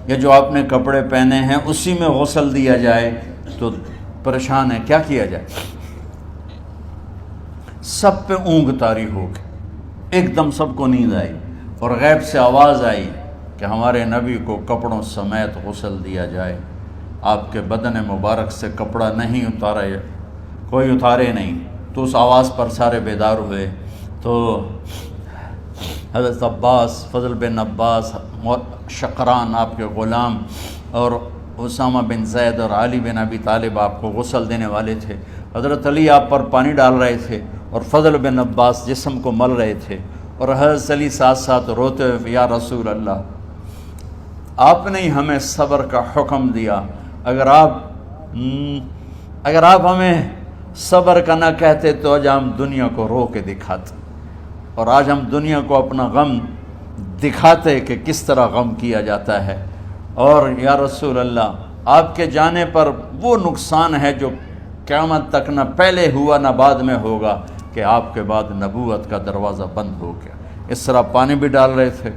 یا جو آپ نے کپڑے پہنے ہیں اسی میں غسل دیا جائے تو پریشان ہے، کیا کیا جائے؟ سب پہ اونگ طاری ہو گئی، ایک دم سب کو نیند آئی اور غیب سے آواز آئی کہ ہمارے نبی کو کپڑوں سمیت غسل دیا جائے۔ آپ کے بدن مبارک سے کپڑا نہیں اتارا، کوئی اتارے نہیں، تو اس آواز پر سارے بیدار ہوئے۔ تو حضرت عباس، فضل بن عباس، شقران آپ کے غلام، اور اسامہ بن زید اور علی بن ابی طالب آپ کو غسل دینے والے تھے۔ حضرت علی آپ پر پانی ڈال رہے تھے اور فضل بن عباس جسم کو مل رہے تھے، اور حضرت علی ساتھ ساتھ روتے ہوئے یا رسول اللہ آپ نے ہی ہمیں صبر کا حکم دیا، اگر آپ ہمیں صبر کا نہ کہتے تو آج ہم دنیا کو رو کے دکھاتے، اور آج ہم دنیا کو اپنا غم دکھاتے کہ کس طرح غم کیا جاتا ہے۔ اور یا رسول اللہ آپ کے جانے پر وہ نقصان ہے جو قیامت تک نہ پہلے ہوا نہ بعد میں ہوگا، کہ آپ کے بعد نبوت کا دروازہ بند ہو گیا۔ اس طرح پانی بھی ڈال رہے تھے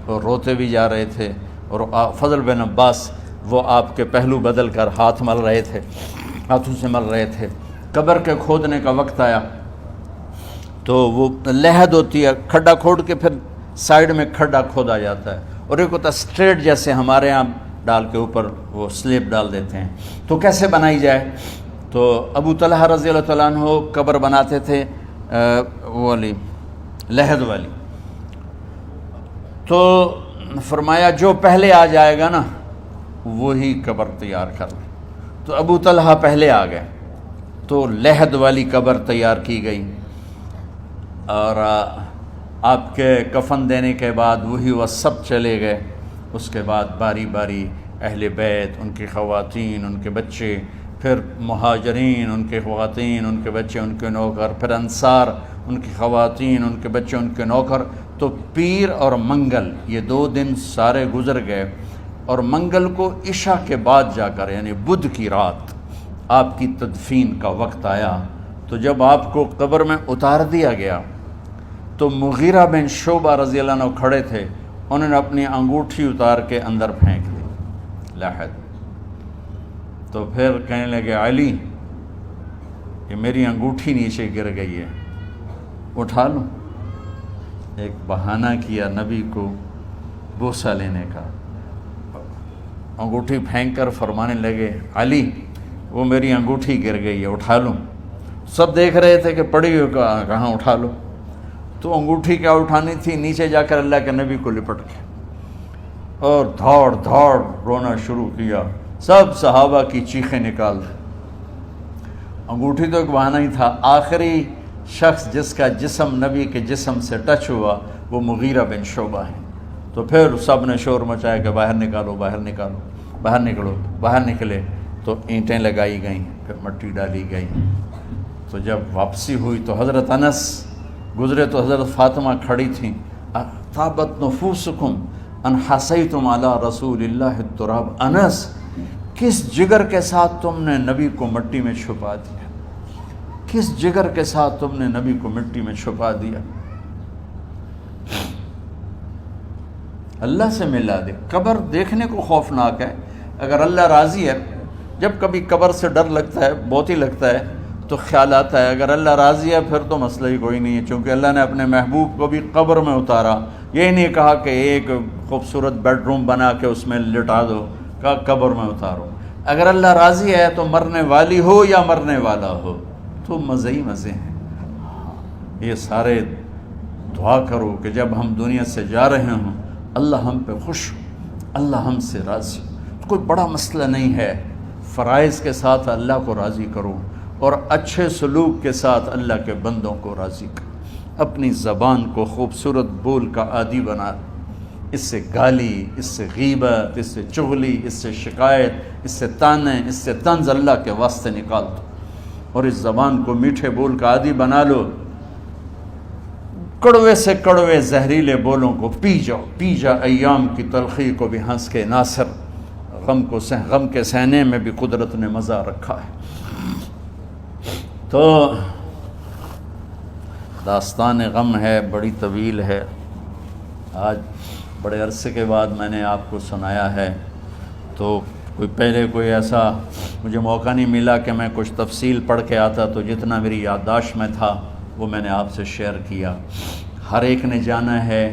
اور روتے بھی جا رہے تھے، اور فضل بن عباس وہ آپ کے پہلو بدل کر ہاتھ مل رہے تھے، ہاتھوں سے مل رہے تھے۔ قبر کے کھودنے کا وقت آیا تو وہ لحد ہوتی ہے، کھڈا کھود کے پھر سائیڈ میں کھڈا کھودا جاتا ہے، اور ایک ہوتا اسٹریٹ جیسے ہمارے ہاں ڈال کے اوپر وہ سلیب ڈال دیتے ہیں، تو کیسے بنائی جائے؟ تو ابو طلحہ رضی اللہ تعالیٰ عنہ قبر بناتے تھے وہ والی لحد والی، تو فرمایا جو پہلے آ جائے گا نا وہی قبر تیار کر لیں۔ تو ابو طلحہ پہلے آ گئے، تو لحد والی قبر تیار کی گئی، اور آپ کے کفن دینے کے بعد وہی وہ سب چلے گئے۔ اس کے بعد باری باری اہل بیت، ان کی خواتین، ان کے بچے، پھر مہاجرین، ان کے خواتین، ان کے بچے، ان کے نوکر، پھر انصار، ان کی خواتین، ان کے بچے، ان کے نوکر۔ تو پیر اور منگل یہ 2 دن سارے گزر گئے، اور منگل کو عشاء کے بعد جا کر یعنی بدھ کی رات آپ کی تدفین کا وقت آیا۔ تو جب آپ کو قبر میں اتار دیا گیا تو مغیرہ بن شعبہ رضی اللہ عنہ کھڑے تھے، انہوں نے اپنی انگوٹھی اتار کے اندر پھینک دی لحد۔ تو پھر کہنے لگے علی کہ میری انگوٹھی نیچے گر گئی ہے، اٹھا لوں۔ ایک بہانہ کیا نبی کو بوسہ لینے کا، انگوٹھی پھینک کر فرمانے لگے علی وہ میری انگوٹھی گر گئی ہے، اٹھا لوں۔ سب دیکھ رہے تھے کہ پڑی ہوئی کہاں اٹھا لو۔ تو انگوٹھی کیا اٹھانی تھی، نیچے جا کر اللہ کے نبی کو لپٹ کے اور دھاڑ دھاڑ رونا شروع کیا۔ سب صحابہ کی چیخیں نکال دی۔ انگوٹھی تو ایک بہانہ ہی تھا، آخری شخص جس کا جسم نبی کے جسم سے ٹچ ہوا وہ مغیرہ بن شعبہ ہیں۔ تو پھر سب نے شور مچایا کہ باہر نکالو، باہر نکالو، باہر نکلو۔ باہر نکلے تو اینٹیں لگائی گئیں، پھر مٹی ڈالی گئی۔ تو جب واپسی ہوئی تو حضرت انس گزرے تو حضرت فاطمہ کھڑی تھیں، طابت نفوسکم ان حسیتم علی رسول اللہ التراب۔ انس کس جگر کے ساتھ تم نے نبی کو مٹی میں چھپا دیا، کس جگر کے ساتھ تم نے نبی کو مٹی میں چھپا دیا۔ اللہ سے ملا دے۔ قبر دیکھنے کو خوفناک ہے، اگر اللہ راضی ہے، جب کبھی قبر سے ڈر لگتا ہے، بہت ہی لگتا ہے، تو خیال آتا ہے اگر اللہ راضی ہے پھر تو مسئلہ ہی کوئی نہیں ہے، چونکہ اللہ نے اپنے محبوب کو بھی قبر میں اتارا۔ یہ نہیں کہا کہ ایک خوبصورت بیڈ روم بنا کے اس میں لٹا دو، کہا قبر میں اتارو۔ اگر اللہ راضی ہے تو مرنے والی ہو یا مرنے والا ہو تو مزے ہی مزے ہیں۔ یہ سارے دعا کرو کہ جب ہم دنیا سے جا رہے ہوں اللہ ہم پہ خوش ہو، اللہ ہم سے راضی ہو۔ کوئی بڑا مسئلہ نہیں ہے، فرائض کے ساتھ اللہ کو راضی کرو اور اچھے سلوک کے ساتھ اللہ کے بندوں کو راضی کرو۔ اپنی زبان کو خوبصورت بول کا عادی بنا، اس سے گالی، اس سے غیبت، اس سے چغلی، اس سے شکایت، اس سے تانے، اس سے طنز اللہ کے واسطے نکال دو، اور اس زبان کو میٹھے بول کا عادی بنا لو۔ کڑوے سے کڑوے زہریلے بولوں کو پی جاؤ، پی جا ایام کی تلخی کو بھی ہنس کے ناصر، غم کے سہنے میں بھی قدرت نے مزہ رکھا ہے۔ تو داستان غم ہے، بڑی طویل ہے، آج بڑے عرصے کے بعد میں نے آپ کو سنایا ہے، تو کوئی ایسا مجھے موقع نہیں ملا کہ میں کچھ تفصیل پڑھ کے آتا، تو جتنا میری یادداشت میں تھا وہ میں نے آپ سے شیئر کیا۔ ہر ایک نے جانا ہے،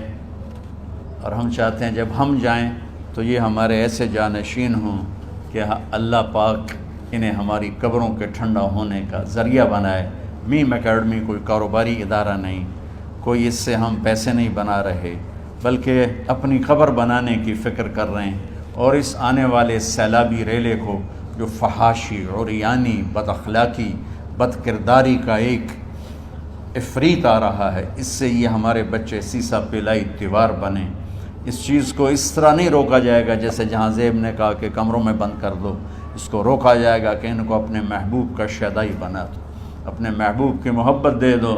اور ہم چاہتے ہیں جب ہم جائیں تو یہ ہمارے ایسے جانشین ہوں کہ اللہ پاک انہیں ہماری قبروں کے ٹھنڈا ہونے کا ذریعہ بنائے۔ میم اکیڈمی کوئی کاروباری ادارہ نہیں، کوئی اس سے ہم پیسے نہیں بنا رہے، بلکہ اپنی قبر بنانے کی فکر کر رہے ہیں، اور اس آنے والے سیلابی ریلے کو جو فحاشی، عریانی، بد اخلاقی، بد کرداری کا ایک افریت آ رہا ہے، اس سے یہ ہمارے بچے سیسا پلائی دیوار بنیں۔ اس چیز کو اس طرح نہیں روکا جائے گا جیسے جہاں زیب نے کہا کہ کمروں میں بند کر دو، اس کو روکا جائے گا کہ ان کو اپنے محبوب کا شیدائی بنا دو، اپنے محبوب کی محبت دے دو،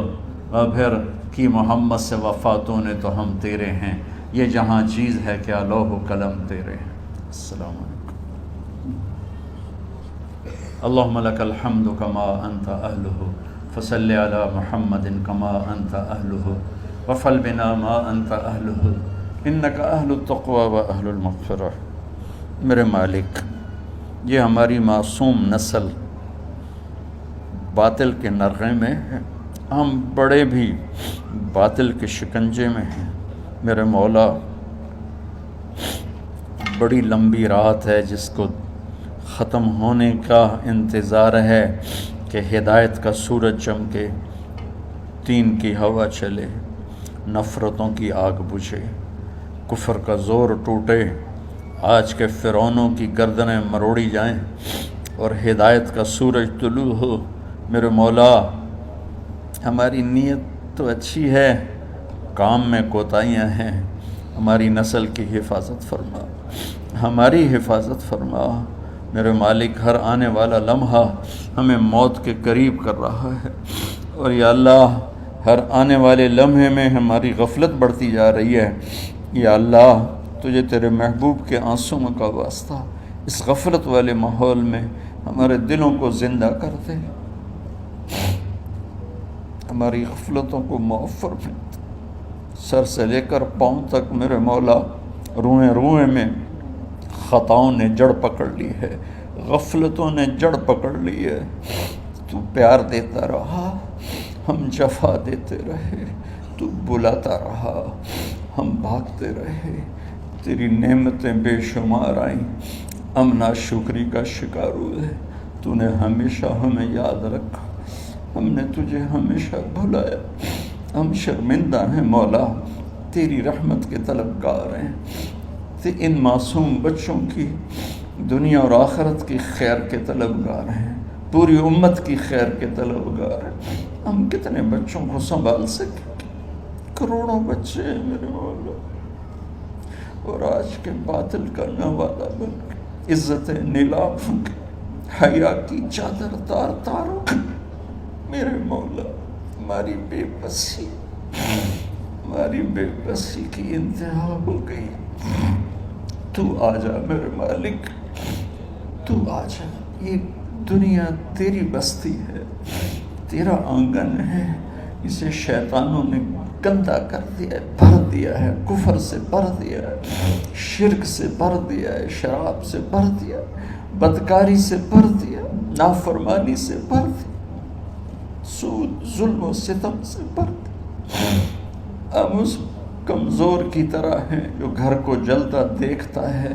اور پھر کی محمد سے وفاتوں نے تو ہم تیرے ہیں، یہ جہاں چیز ہے کیا لوح و قلم تیرے ہیں۔ السلام علیکم۔ اللہم لک الحمد کما انت اہلہ فصل علی محمد کما انت اہلہ وفل بنا ما انت اہلہ انک اہل التقوی و اہل المغفرہ۔ میرے مالک، یہ ہماری معصوم نسل باطل کے نرغے میں ہے، ہم بڑے بھی باطل کے شکنجے میں ہیں۔ میرے مولا، بڑی لمبی رات ہے جس کو ختم ہونے کا انتظار ہے کہ ہدایت کا سورج چمکے، دین کی ہوا چلے، نفرتوں کی آگ بجھے، کفر کا زور ٹوٹے، آج کے فرعونوں کی گردنیں مروڑی جائیں اور ہدایت کا سورج طلوع ہو۔ میرے مولا ہماری نیت تو اچھی ہے، کام میں کوتاہیاں ہیں، ہماری نسل کی حفاظت فرما، ہماری حفاظت فرما۔ میرے مالک ہر آنے والا لمحہ ہمیں موت کے قریب کر رہا ہے، اور یا اللہ ہر آنے والے لمحے میں ہماری غفلت بڑھتی جا رہی ہے۔ یا اللہ تجھے تیرے محبوب کے آنسوں کا واسطہ اس غفلت والے ماحول میں ہمارے دلوں کو زندہ کر دے، ہماری غفلتوں کو معاف فرما۔ سر سے لے کر پاؤں تک میرے مولا روئیں روئیں میں خطاؤں نے جڑ پکڑ لی ہے، غفلتوں نے جڑ پکڑ لی ہے۔ تو پیار دیتا رہا، ہم جفا دیتے رہے، تو بلاتا رہا، ہم بھاگتے رہے۔ تیری نعمتیں بے شمار آئیں، ہم ناشکری کا شکار ہوئے۔ تو نے ہمیشہ ہمیں یاد رکھا، ہم نے تجھے ہمیشہ بھلایا۔ ہم شرمندہ ہیں مولا، تیری رحمت کے طلبگار ہیں، ان معصوم بچوں کی دنیا اور آخرت کی خیر کے طلبگار ہیں، پوری امت کی خیر کے طلبگار ہیں۔ ہم کتنے بچوں کو سنبھال سکیں؟ کروڑوں بچے ہیں میرے مولا، اور آج کے باطل کا نوالا بن کے عزت نیلام کے حیا کی چادر تار تار ہو گئی۔ میرے مولا ہماری بے بسی کی انتہا ہو گئی۔ تو آجا میرے مالک، تو آجا۔ یہ دنیا تیری بستی ہے، تیرا آنگن ہے، اسے شیطانوں نے گندا کر دیا ہے، بھر دیا ہے، کفر سے بھر دیا ہے، شرک سے بھر دیا ہے، شراب سے بھر دیا ہے، بدکاری سے بھر دیا، نافرمانی سے بھر دیا، سود ظلم و ستم سے بھر دیا۔ ہم اس کمزور کی طرح ہیں جو گھر کو جلتا دیکھتا ہے،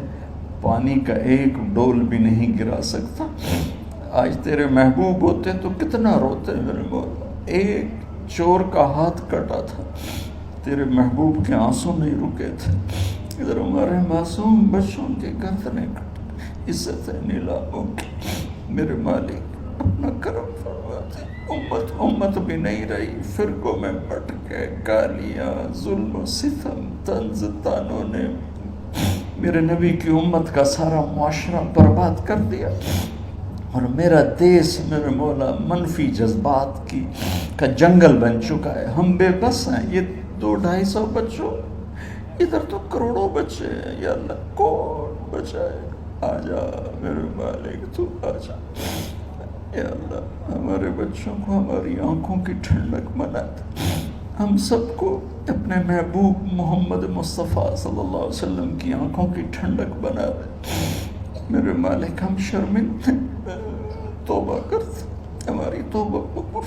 پانی کا ایک ڈول بھی نہیں گرا سکتا۔ آج تیرے محبوب ہوتے تو کتنا روتے میرے مولا۔ ایک چور کا ہاتھ کٹا تھا، تیرے محبوب کے آنسوں نہیں رکے تھے۔ ادھر ہمارے معصوم بچوں کے گردنیں کٹ، عزت نیلاموں کی۔ میرے مالک اپنا کرم فرماتے، امت بھی نہیں رہی، فرقوں میں بٹ گئے، گالیاں، ظلم و ستم، طنز تانوں نے میرے نبی کی امت کا سارا معاشرہ برباد کر دیا، اور میرا دیس میرے مولا منفی جذبات کا جنگل بن چکا ہے۔ ہم بے بس ہیں، یہ 200-250 بچوں، ادھر تو کروڑوں بچے ہیں۔ یا اللہ کون بچائے؟ آجا میرے مالک، تو آجا یا اللہ۔ ہمارے بچوں کو ہماری آنکھوں کی ٹھنڈک بنا دے، ہم سب کو اپنے محبوب محمد مصطفیٰ صلی اللہ علیہ وسلم کی آنکھوں کی ٹھنڈک بنا دے۔ میرے مالک ہم شرمندہ ہیں، توبہ کرتے، ہماری توبہ کو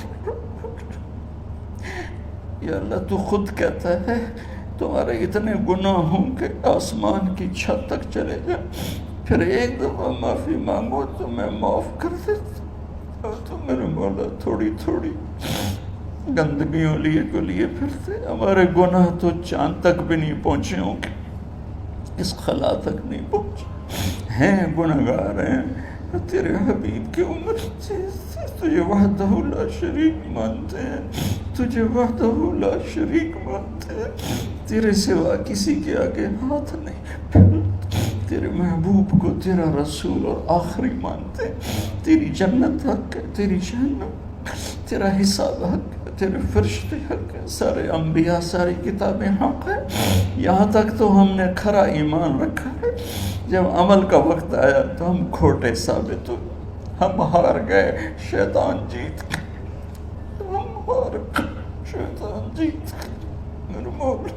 یا اللہ تو خود کہتا ہے تمہارے اتنے گناہ ہوں کہ آسمان کی چھت تک چلے جائیں، پھر ایک دفعہ معافی مانگو تو میں معاف کر دیتا۔ اور تو میرے مولا تھوڑی تھوڑی گندگیوں لیے پھرتے، ہمارے گناہ تو چاند تک بھی نہیں پہنچے ہوں گے، اس خلا تک نہیں پہنچے ہیں، گنہگار ہیں۔ تیرے حبیب کی امت تجھے وحدہ لا شریک مانتے ہیں، تجھے وحدہ لا شریک مانتے ہیں، تیرے سوا کسی کے آگے ہاتھ نہیں پھیلتے، تیرے محبوب کو تیرا رسول اور آخری مانتے ہیں۔ تیری جنت حق ہے، تیری جہنم، تیرا حساب حق ہے، تیرے فرشتے حق ہے، سارے انبیاء ساری کتابیں حق ہے۔ یہاں تک تو ہم نے کھرا ایمان رکھا ہے، جب عمل کا وقت آیا تو ہم کھوٹے ثابت ہوئے، ہم ہار گئے، شیطان جیت گئے، ہم ہار گئے، شیطان جیت گئے۔ میرے مولا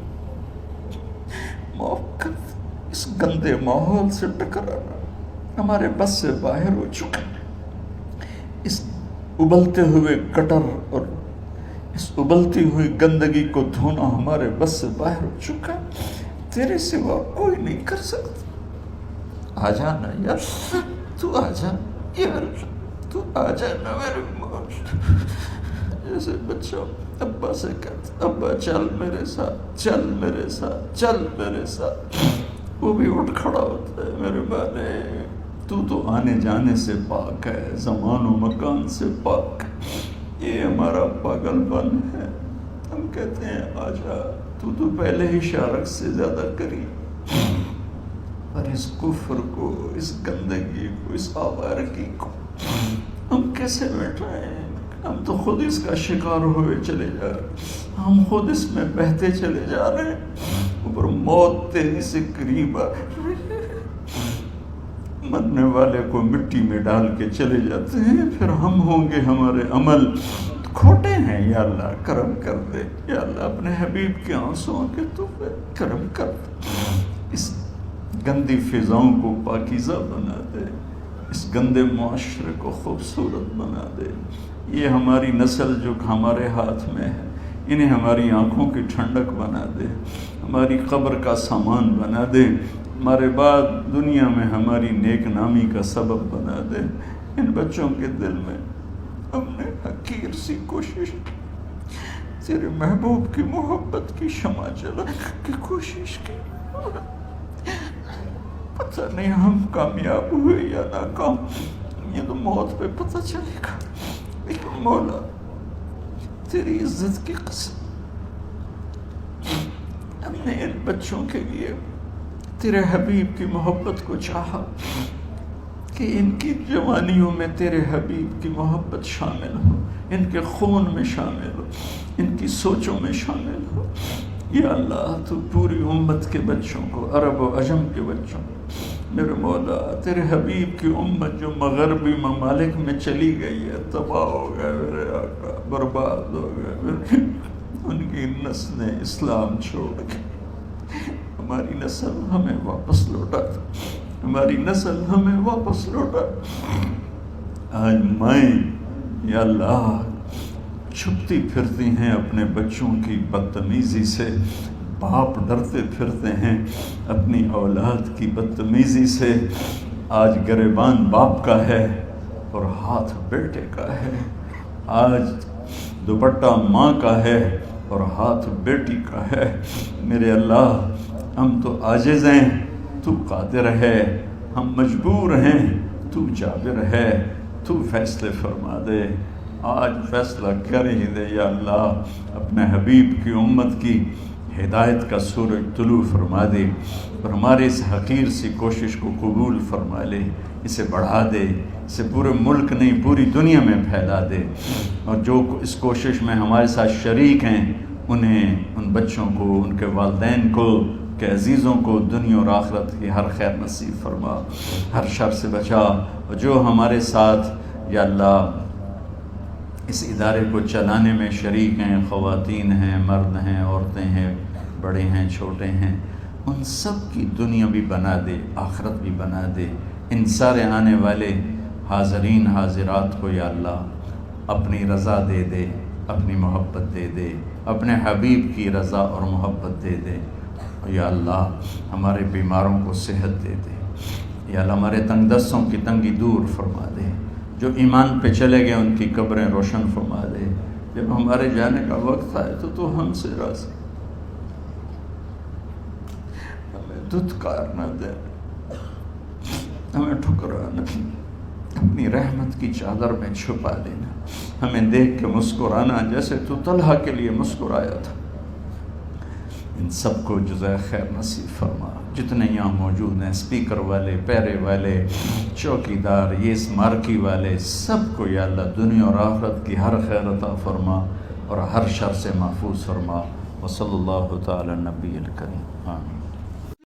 معاف کر دے، اس گندے ماحول سے ٹکرانا ہمارے بس سے باہر ہو چکا ہے، اس ابلتے ہوئے گٹر اور اس ابلتی ہوئی گندگی کو دھونا ہمارے بس سے باہر ہو چکا ہے، تیرے سوا کوئی نہیں کر سکتا۔ آ جانا یار، تو آ جا یار، تو آ جانا میرے مولا۔ جیسے بچہ ابا سے کہتا، ابا چل میرے ساتھ، چل میرے ساتھ، چل میرے ساتھ، وہ بھی اٹھ کھڑا ہوتا ہے، میرے بھائی تو آنے جانے سے پاک ہے، زمان و مکان سے پاک ہے، یہ ہمارا پاگل پن ہے۔ ہم کہتے ہیں آجا، تو پہلے ہی شارک سے زیادہ قریب، اور اس کفر کو، اس گندگی کو، اس آوارگی کو ہم کیسے مٹائیں؟ ہم تو خود اس کا شکار ہوئے چلے جا رہے، ہم خود اس میں بہتے چلے جا رہے ہیں، اوپر موت تیزی سے قریب آ رہی ہے۔ مرنے والے کو مٹی میں ڈال کے چلے جاتے ہیں، پھر ہم ہوں گے، ہمارے عمل کھوٹے ہیں، یا اللہ کرم کر دے، یا اللہ اپنے حبیب کے آنسوؤں کے تو پہ کرم کر دے، اس گندی فضاؤں کو پاکیزہ بنا دے، اس گندے معاشرے کو خوبصورت بنا دے۔ یہ ہماری نسل جو ہمارے ہاتھ میں ہے، انہیں ہماری آنکھوں کی ٹھنڈک بنا دے، ہماری قبر کا سامان بنا دے، ہمارے بعد دنیا میں ہماری نیک نامی کا سبب بنا دے۔ ان بچوں کے دل میں ہم نے حقیر سی کوشش، تیرے محبوب کی محبت کی شمع جلا کی کوشش کی، پتہ نہیں ہم کامیاب ہوئے یا ناکام، یہ تو موت پہ پتہ چلے گا، لیکن مولا تیری عزت کی قسم ہم نے ان بچوں کے لیے تیرے حبیب کی محبت کو چاہا کہ ان کی جوانیوں میں تیرے حبیب کی محبت شامل ہو، ان کے خون میں شامل ہو، ان کی سوچوں میں شامل ہو۔ یا اللہ تو پوری امت کے بچوں کو، عرب و عجم کے بچوں کو، میرے مولا تیرے حبیب کی امت جو مغربی ممالک میں چلی گئی ہے، تباہ ہو گئے میرے آقا، برباد ہو گئے، ان کی نسلیں اسلام چھوڑ کے، ہماری نسل ہمیں واپس لوٹا، ہماری نسل ہمیں واپس لوٹا۔ آج مائیں یا اللہ چھپتی پھرتی ہیں اپنے بچوں کی بدتمیزی سے، باپ ڈرتے پھرتے ہیں اپنی اولاد کی بدتمیزی سے۔ آج گریبان باپ کا ہے اور ہاتھ بیٹے کا ہے، آج دوپٹہ ماں کا ہے اور ہاتھ بیٹی کا ہے۔ میرے اللہ ہم تو عاجز ہیں، تو قادر ہے، ہم مجبور ہیں، تو جابر ہے، تو فیصلے فرما دے۔ آج فیصلہ کر ہی دے یا اللہ، اپنے حبیب کی امت کی ہدایت کا سورج طلوع فرما دے، اور ہمارے اس حقیر سی کوشش کو قبول فرما لے، اسے بڑھا دے، اسے پورے ملک نہیں پوری دنیا میں پھیلا دے، اور جو اس کوشش میں ہمارے ساتھ شریک ہیں انہیں، ان بچوں کو، ان کے والدین کو، کہ عزیزوں کو دنیا اور آخرت کی ہر خیر نصیب فرما، ہر شر سے بچا۔ اور جو ہمارے ساتھ یا اللہ اس ادارے کو چلانے میں شریک ہیں، خواتین ہیں، مرد ہیں، عورتیں ہیں، بڑے ہیں، چھوٹے ہیں، ان سب کی دنیا بھی بنا دے، آخرت بھی بنا دے۔ ان سارے آنے والے حاضرین حاضرات کو یا اللہ اپنی رضا دے دے، اپنی محبت دے دے، اپنے حبیب کی رضا اور محبت دے دے۔ یا اللہ ہمارے بیماروں کو صحت دے دے، یا اللہ ہمارے تنگ دستوں کی تنگی دور فرما دے، جو ایمان پہ چلے گئے ان کی قبریں روشن فرما دے۔ جب ہمارے جانے کا وقت آئے تو ہم سے راضی، ہمیں دھتکار نہ دے، ہمیں ٹھکرانا، اپنی رحمت کی چادر میں چھپا لینا، ہمیں دیکھ کے مسکرانا جیسے تو طلحہ کے لیے مسکرایا تھا۔ ان سب کو جزائے خیر نصیب فرما۔ جتنے یہاں موجود ہیں، اسپیکر والے، پیرے والے، چوکی دار، یہ اس مارکی والے، سب کو یا اللہ دنیا اور آخرت کی ہر خیر عطا فرما اور ہر شر سے محفوظ فرما۔ وصلی اللہ تعالی نبی الکریم، آمین۔